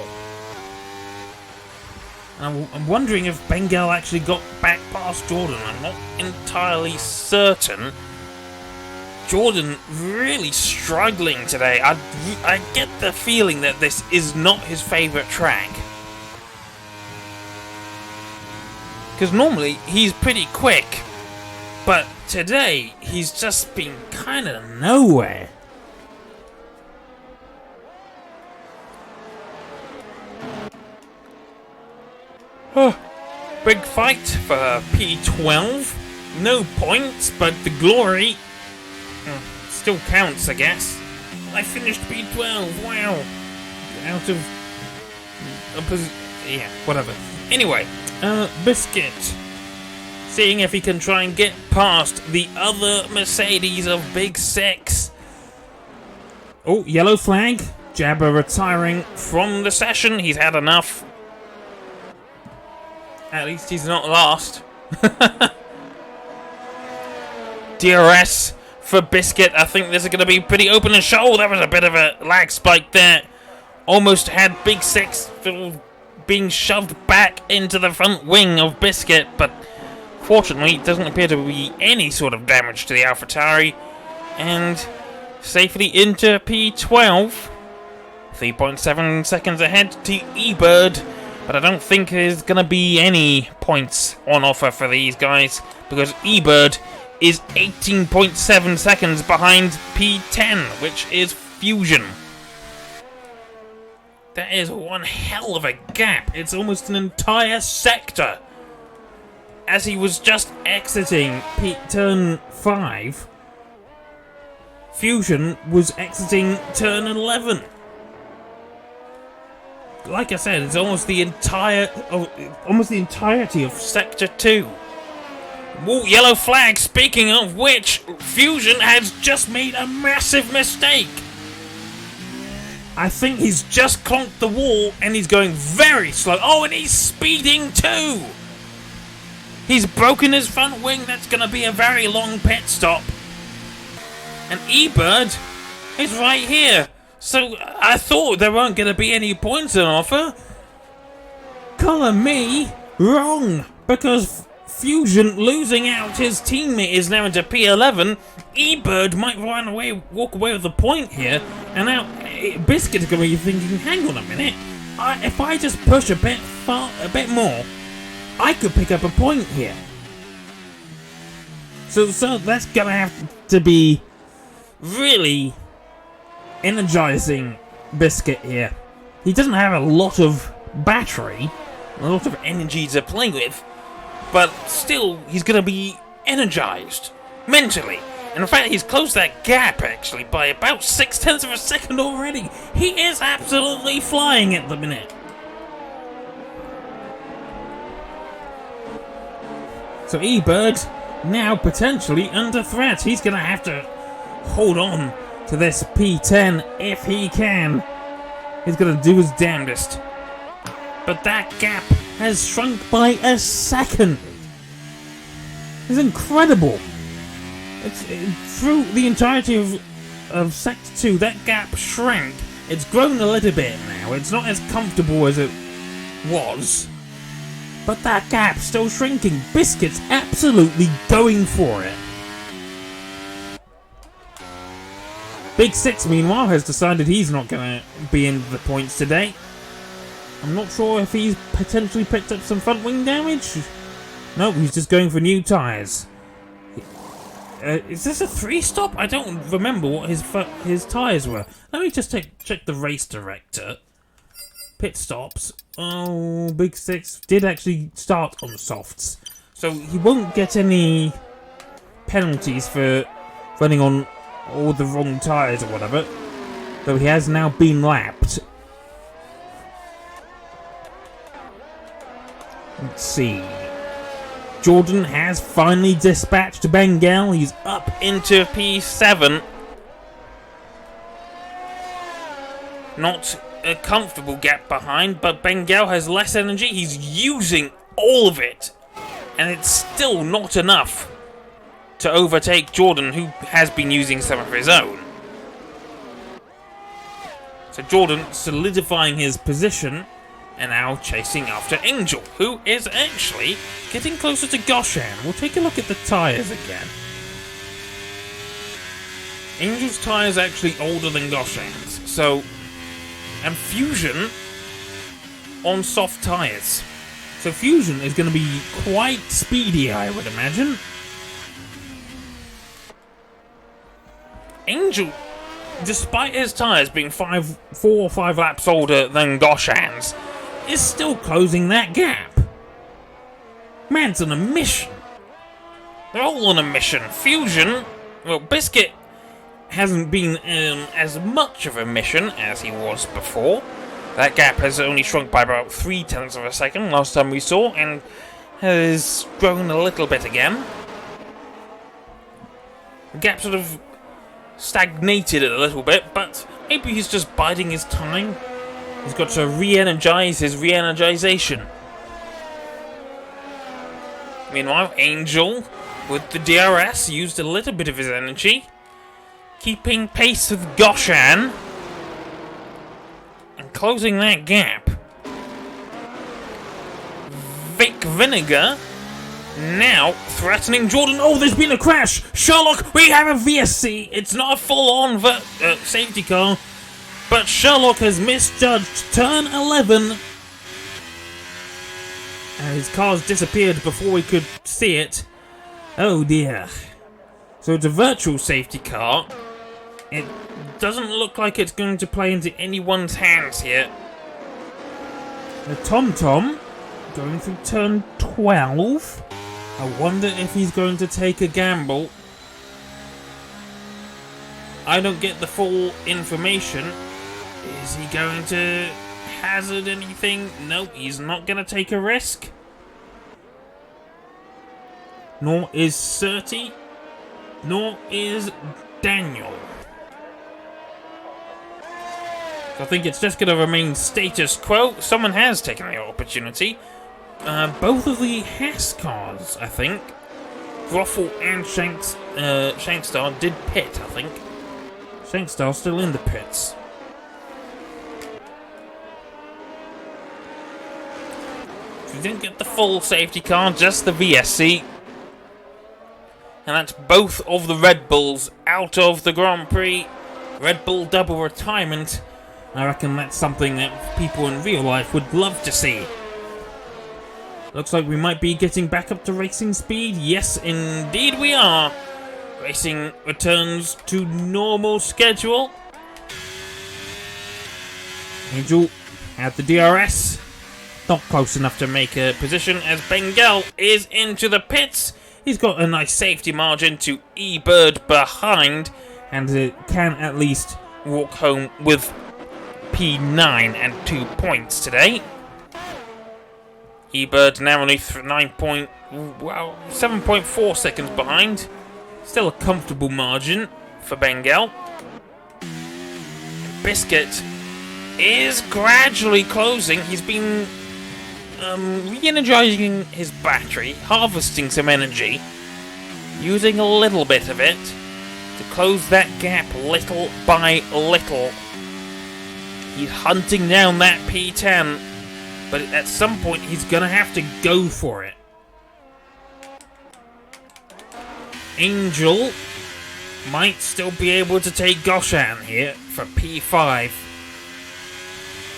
I'm wondering if Bengal actually got back past Jordan. I'm not entirely certain. Jordan really struggling today. I get the feeling that this is not his favourite track. Because normally he's pretty quick. But today he's just been kind of nowhere. Big fight for P12. No points, but the glory still counts, I guess. I finished P12, wow. Out of... yeah, whatever. Anyway, Biscuit. Seeing if he can try and get past the other Mercedes of Big Six. Oh, yellow flag. Jabber retiring from the session. He's had enough. At least he's not last. DRS for Biscuit. I think this is going to be pretty open and shut. Oh, that was a bit of a lag spike there. Almost had Big Six being shoved back into the front wing of Biscuit, but fortunately it doesn't appear to be any sort of damage to the AlphaTauri. And safely into P12. 3.7 seconds ahead to eBird. But I don't think there's going to be any points on offer for these guys, because eBird is 18.7 seconds behind P10, which is Fusion. That is one hell of a gap. It's almost an entire sector. As he was just exiting turn 5, Fusion was exiting turn 11. Like I said, it's almost the entirety of Sector 2. Whoa, yellow flag, speaking of which, Fusion has just made a massive mistake. I think he's just clonked the wall and he's going very slow. Oh, and he's speeding too. He's broken his front wing. That's going to be a very long pit stop. And eBird is right here. So, I thought there weren't going to be any points on offer. Colour me wrong, because Fusion losing out his teammate is now into P11. eBird might walk away with a point here, and now Biscuit's going to be thinking, hang on a minute, if I just push a bit more, I could pick up a point here. So that's going to have to be really energizing Biscuit here. He doesn't have a lot of battery, a lot of energy to play with, but still he's going to be energized mentally. And in fact, he's closed that gap actually by about 0.6 of a second already. He is absolutely flying at the minute. So eBird now potentially under threat. He's going to have to hold on to this P10 if he can. He's going to do his damnedest. But that gap has shrunk by a second. It's incredible. Through the entirety of Sector 2, that gap shrank. It's grown a little bit now. It's not as comfortable as it was. But that gap's still shrinking. Biscuit's absolutely going for it. Big Six, meanwhile, has decided he's not going to be in the points today. I'm not sure if he's potentially picked up some front wing damage. Nope, he's just going for new tyres. Is this a 3-stop? I don't remember what his tyres were. Let me just check the race director. Pit stops. Oh, Big Six did actually start on softs. So he won't get any penalties for running on all the wrong tyres or whatever. Though he has now been lapped. Let's see. Jordan has finally dispatched Bengal. He's up into P7. Not a comfortable gap behind, but Bengal has less energy. He's using all of it. And it's still not enough to overtake Jordan, who has been using some of his own. So Jordan solidifying his position and now chasing after Angel, who is actually getting closer to Goshen. We'll take a look at the tyres again. Angel's tyres actually older than Goshen's, so... And Fusion on soft tyres. So Fusion is going to be quite speedy, I would imagine. Angel, despite his tyres being 4 or 5 laps older than Goshen's, is still closing that gap. Man's on a mission. They're all on a mission. Fusion, well, Biscuit hasn't been as much of a mission as he was before. That gap has only shrunk by about 0.3 of a second last time we saw, and has grown a little bit again. The gap sort of stagnated a little bit, but maybe he's just biding his time. He's got to re-energize his re-energization. Meanwhile, Angel, with the DRS, used a little bit of his energy, keeping pace with Goshan, and closing that gap. Vic Vinegar, now threatening Jordan. Oh, there's been a crash! Sherlock, we have a VSC! It's not a full-on safety car, but Sherlock has misjudged turn 11. His car's disappeared before we could see it. Oh dear. So it's a virtual safety car. It doesn't look like it's going to play into anyone's hands here. The Tom-Tom going through turn 12. I wonder if he's going to take a gamble. I don't get the full information. Is he going to hazard anything? No, he's not going to take a risk. Nor is Surti. Nor is Daniel. So I think it's just going to remain status quo. Someone has taken the opportunity. Both of the Hess cars, I think. Groffel and Shankstar did pit, I think. Shankstar still in the pits. So we didn't get the full safety car, just the VSC. And that's both of the Red Bulls out of the Grand Prix. Red Bull double retirement. I reckon that's something that people in real life would love to see. Looks like we might be getting back up to racing speed. Yes, indeed we are. Racing returns to normal schedule. Angel at the DRS. Not close enough to make a position as Bengal is into the pits. He's got a nice safety margin to E-Bird behind, and can at least walk home with P9 and 2 points today. E-Bird now only 7.4 seconds behind. Still a comfortable margin for Bengal. Biscuit is gradually closing. He's been re-energizing his battery, harvesting some energy, using a little bit of it to close that gap little by little. He's hunting down that P10, but at some point he's gonna have to go for it. Angel might still be able to take Goshan here for P5.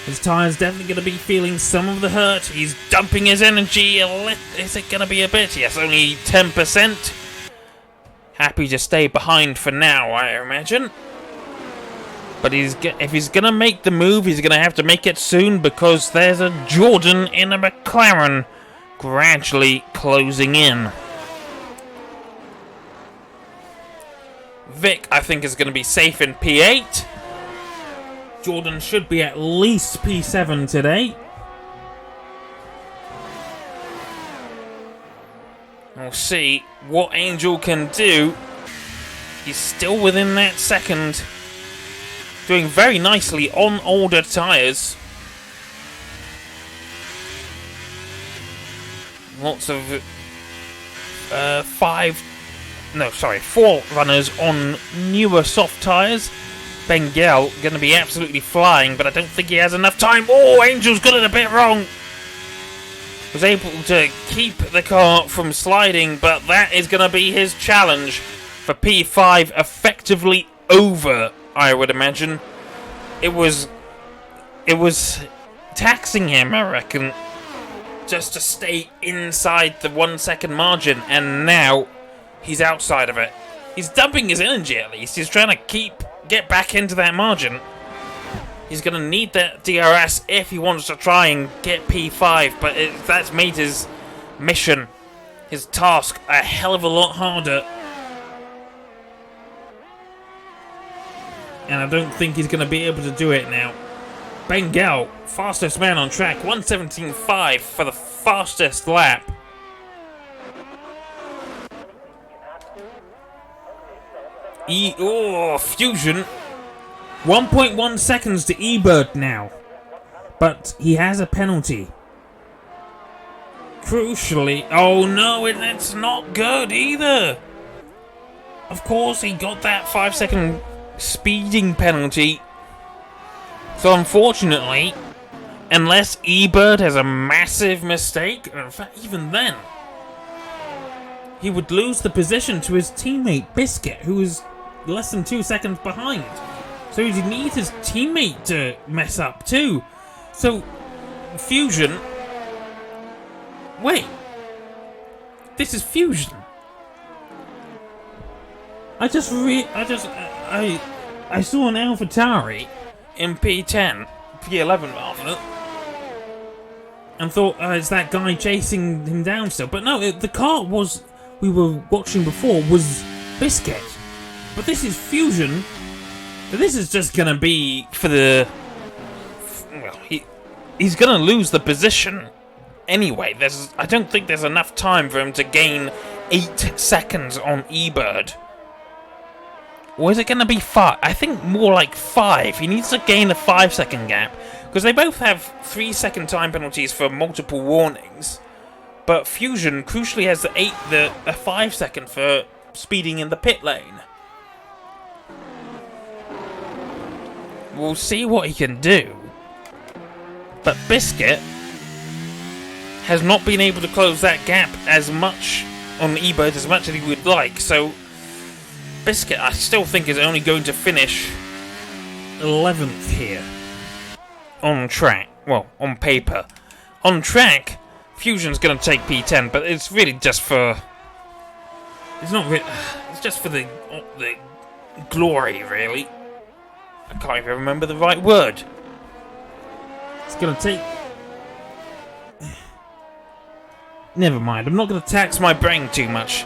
His tyre's definitely going to be feeling some of the hurt. He's dumping his energy Is it going to be a bit? Yes, only 10%. Happy to stay behind for now, I imagine. But if he's going to make the move, he's going to have to make it soon, because there's a Jordan in a McLaren gradually closing in. Vic, I think, is going to be safe in P8. Jordan should be at least P7 today. We'll see what Angel can do. He's still within that second. Doing very nicely on older tyres. Lots of 4 runners on newer soft tyres. Bengal going to be absolutely flying, but I don't think he has enough time. Oh, Angel's got it a bit wrong. Was able to keep the car from sliding, but that is going to be his challenge for P5. Effectively over, I would imagine. It was taxing him, I reckon, just to stay inside the 1 second margin, and now he's outside of it. He's dumping his energy at least. He's trying to get back into that margin. He's going to need that DRS if he wants to try and get P5, but that's made his mission his task a hell of a lot harder. And I don't think he's going to be able to do it now. Bengal, fastest man on track, 1:17.5 for the fastest lap. Fusion. 1.1 seconds to eBird now. But he has a penalty. Crucially, oh no, it's not good either. Of course, he got that 5-second speeding penalty. So unfortunately, unless eBird has a massive mistake, in fact, even then, he would lose the position to his teammate Biscuit, who is less than 2 seconds behind. So he'd need his teammate to mess up too. So, Fusion... Wait. This is Fusion. I saw an AlphaTauri in P10, P11 rather, and thought, it's that guy chasing him down still. But no, the car we were watching before was Biscuit. But this is Fusion. This is just gonna be for the... Well, he's gonna lose the position anyway. I don't think there's enough time for him to gain 8 seconds on eBird. Or is it going to be 5? I think more like 5. He needs to gain a 5-second gap. Because they both have 3-second time penalties for multiple warnings. But Fusion crucially has a 5-second for speeding in the pit lane. We'll see what he can do. But Biscuit has not been able to close that gap as much on eBird as much as he would like. So Biscuit, I still think, is only going to finish 11th here. On track. Well, on paper. On track, Fusion's going to take P10, but it's really just for... It's not really... It's just for the glory, really. I can't even remember the right word. It's going to take... Never mind, I'm not going to tax my brain too much.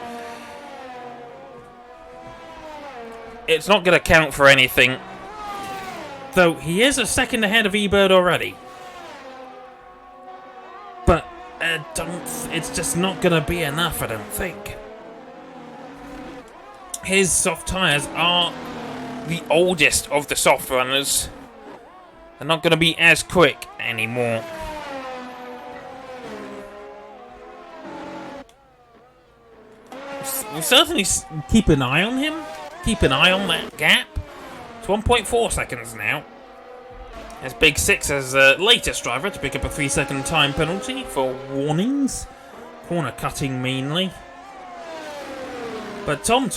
It's not going to count for anything. Though he is a second ahead of eBird already. But it's just not going to be enough, I don't think. His soft tyres are the oldest of the soft runners. They're not going to be as quick anymore. We'll certainly keep an eye on him. Keep an eye on that gap. It's 1.4 seconds now. As Big Six as the latest driver to pick up a 3-second time penalty for warnings. Corner cutting mainly. But Tom,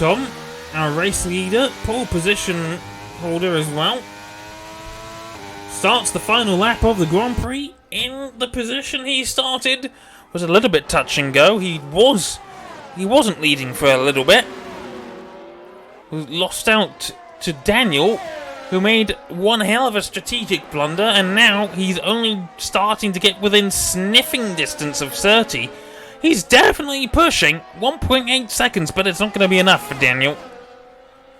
our race leader, pole position holder as well, starts the final lap of the Grand Prix in the position he started. Was a little bit touch and go. He wasn't leading for a little bit. Lost out to Daniel, who made one hell of a strategic blunder, and now he's only starting to get within sniffing distance of 30. He's definitely pushing 1.8 seconds, but it's not going to be enough for Daniel.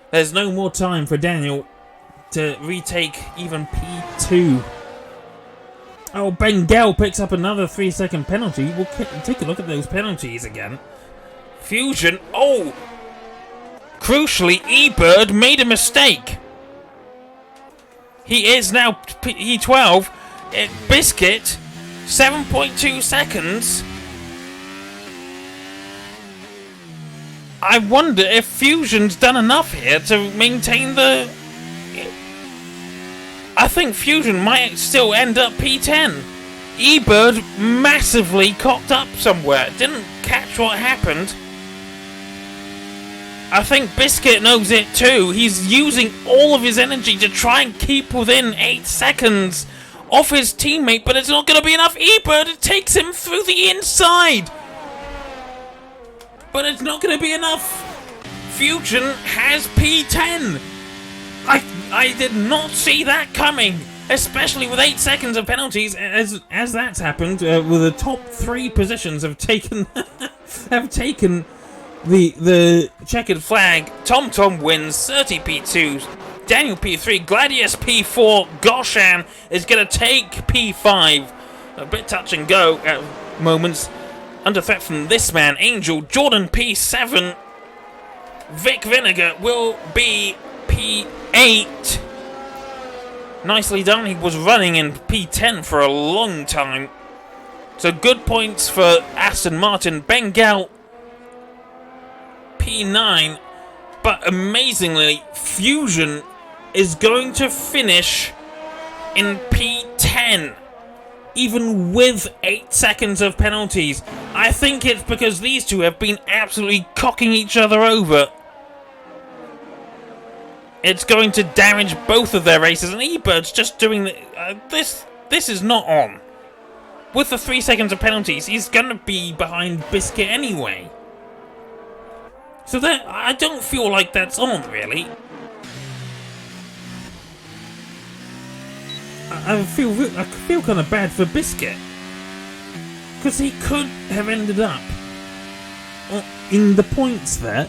There's no more time for Daniel to retake even P2. Oh, Bengal picks up another 3-second penalty. We'll take a look at those penalties again. Fusion, crucially, eBird made a mistake. He is now P12. Biscuit, 7.2 seconds. I wonder if Fusion's done enough here to maintain the... I think Fusion might still end up P10. eBird massively cocked up somewhere. Didn't catch what happened. I think Biscuit knows it too. He's using all of his energy to try and keep within 8 seconds off his teammate, but it's not going to be enough. eBird takes him through the inside. But it's not going to be enough. Fusion has P10. I did not see that coming. especially with 8 seconds of penalties, as that's happened, with the top 3 positions have taken have taken the checkered flag. TomTom wins 30 P2, Daniel P3, Gladius P4, Goshan is going to take P5. A bit touch and go at moments. Under threat from this man, Angel. Jordan P7. Vic Vinegar will be P8. Nicely done. He was running in P10 for a long time. So good points for Aston Martin. Bengal P9. But amazingly, Fusion is going to finish in P10. Even with 8 seconds of penalties. I think it's because these two have been absolutely cocking each other over. It's going to damage both of their races, and eBird's just doing this. This is not on. With the 3 seconds of penalties, he's going to be behind Biscuit anyway. So that I don't feel like that's on, really. I feel kind of bad for Biscuit, because he could have ended up in the points there.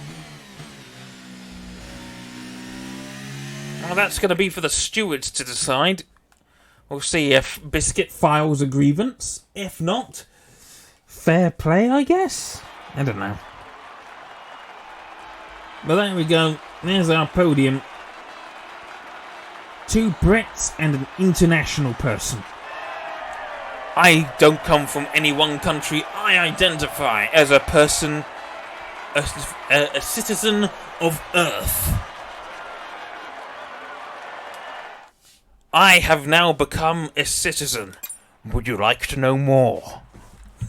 Well, that's going to be for the stewards to decide. We'll see if Biscuit files a grievance. If not, fair play, I guess. I don't know. But there we go. There's our podium. 2 Brits and an international person. I don't come from any one country. I identify as a person, a citizen of Earth. I have now become a citizen. Would you like to know more?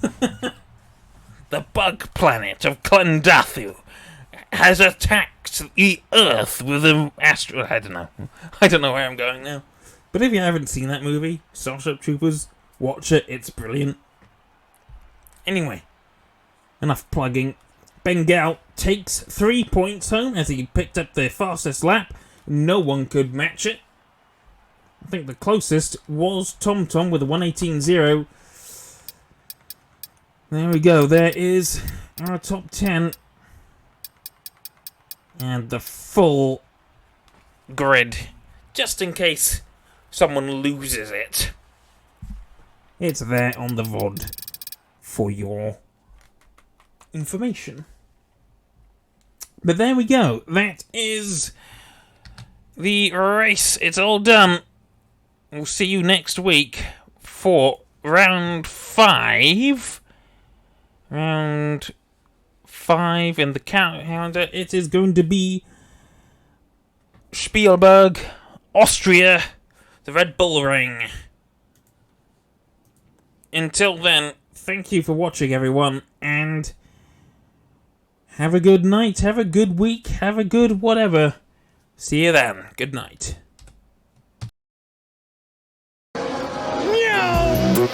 The bug planet of Clondathu has attacked the Earth with an astro... I don't know where I'm going now. But if you haven't seen that movie, Starship Troopers, watch it. It's brilliant. Anyway, enough plugging. Bengal takes 3 points home as he picked up the fastest lap. No one could match it. I think the closest was TomTom with a 1:18.0. There we go. There is our top 10. And the full grid, just in case someone loses it. It's there on the VOD for your information. But there we go. That is the race. It's all done. We'll see you next week for round 5. Round 5 in the calendar. It is going to be Spielberg, Austria, the Red Bull Ring. Until then, thank you for watching, everyone, and have a good night, have a good week, have a good whatever. See you then. Good night. Meow.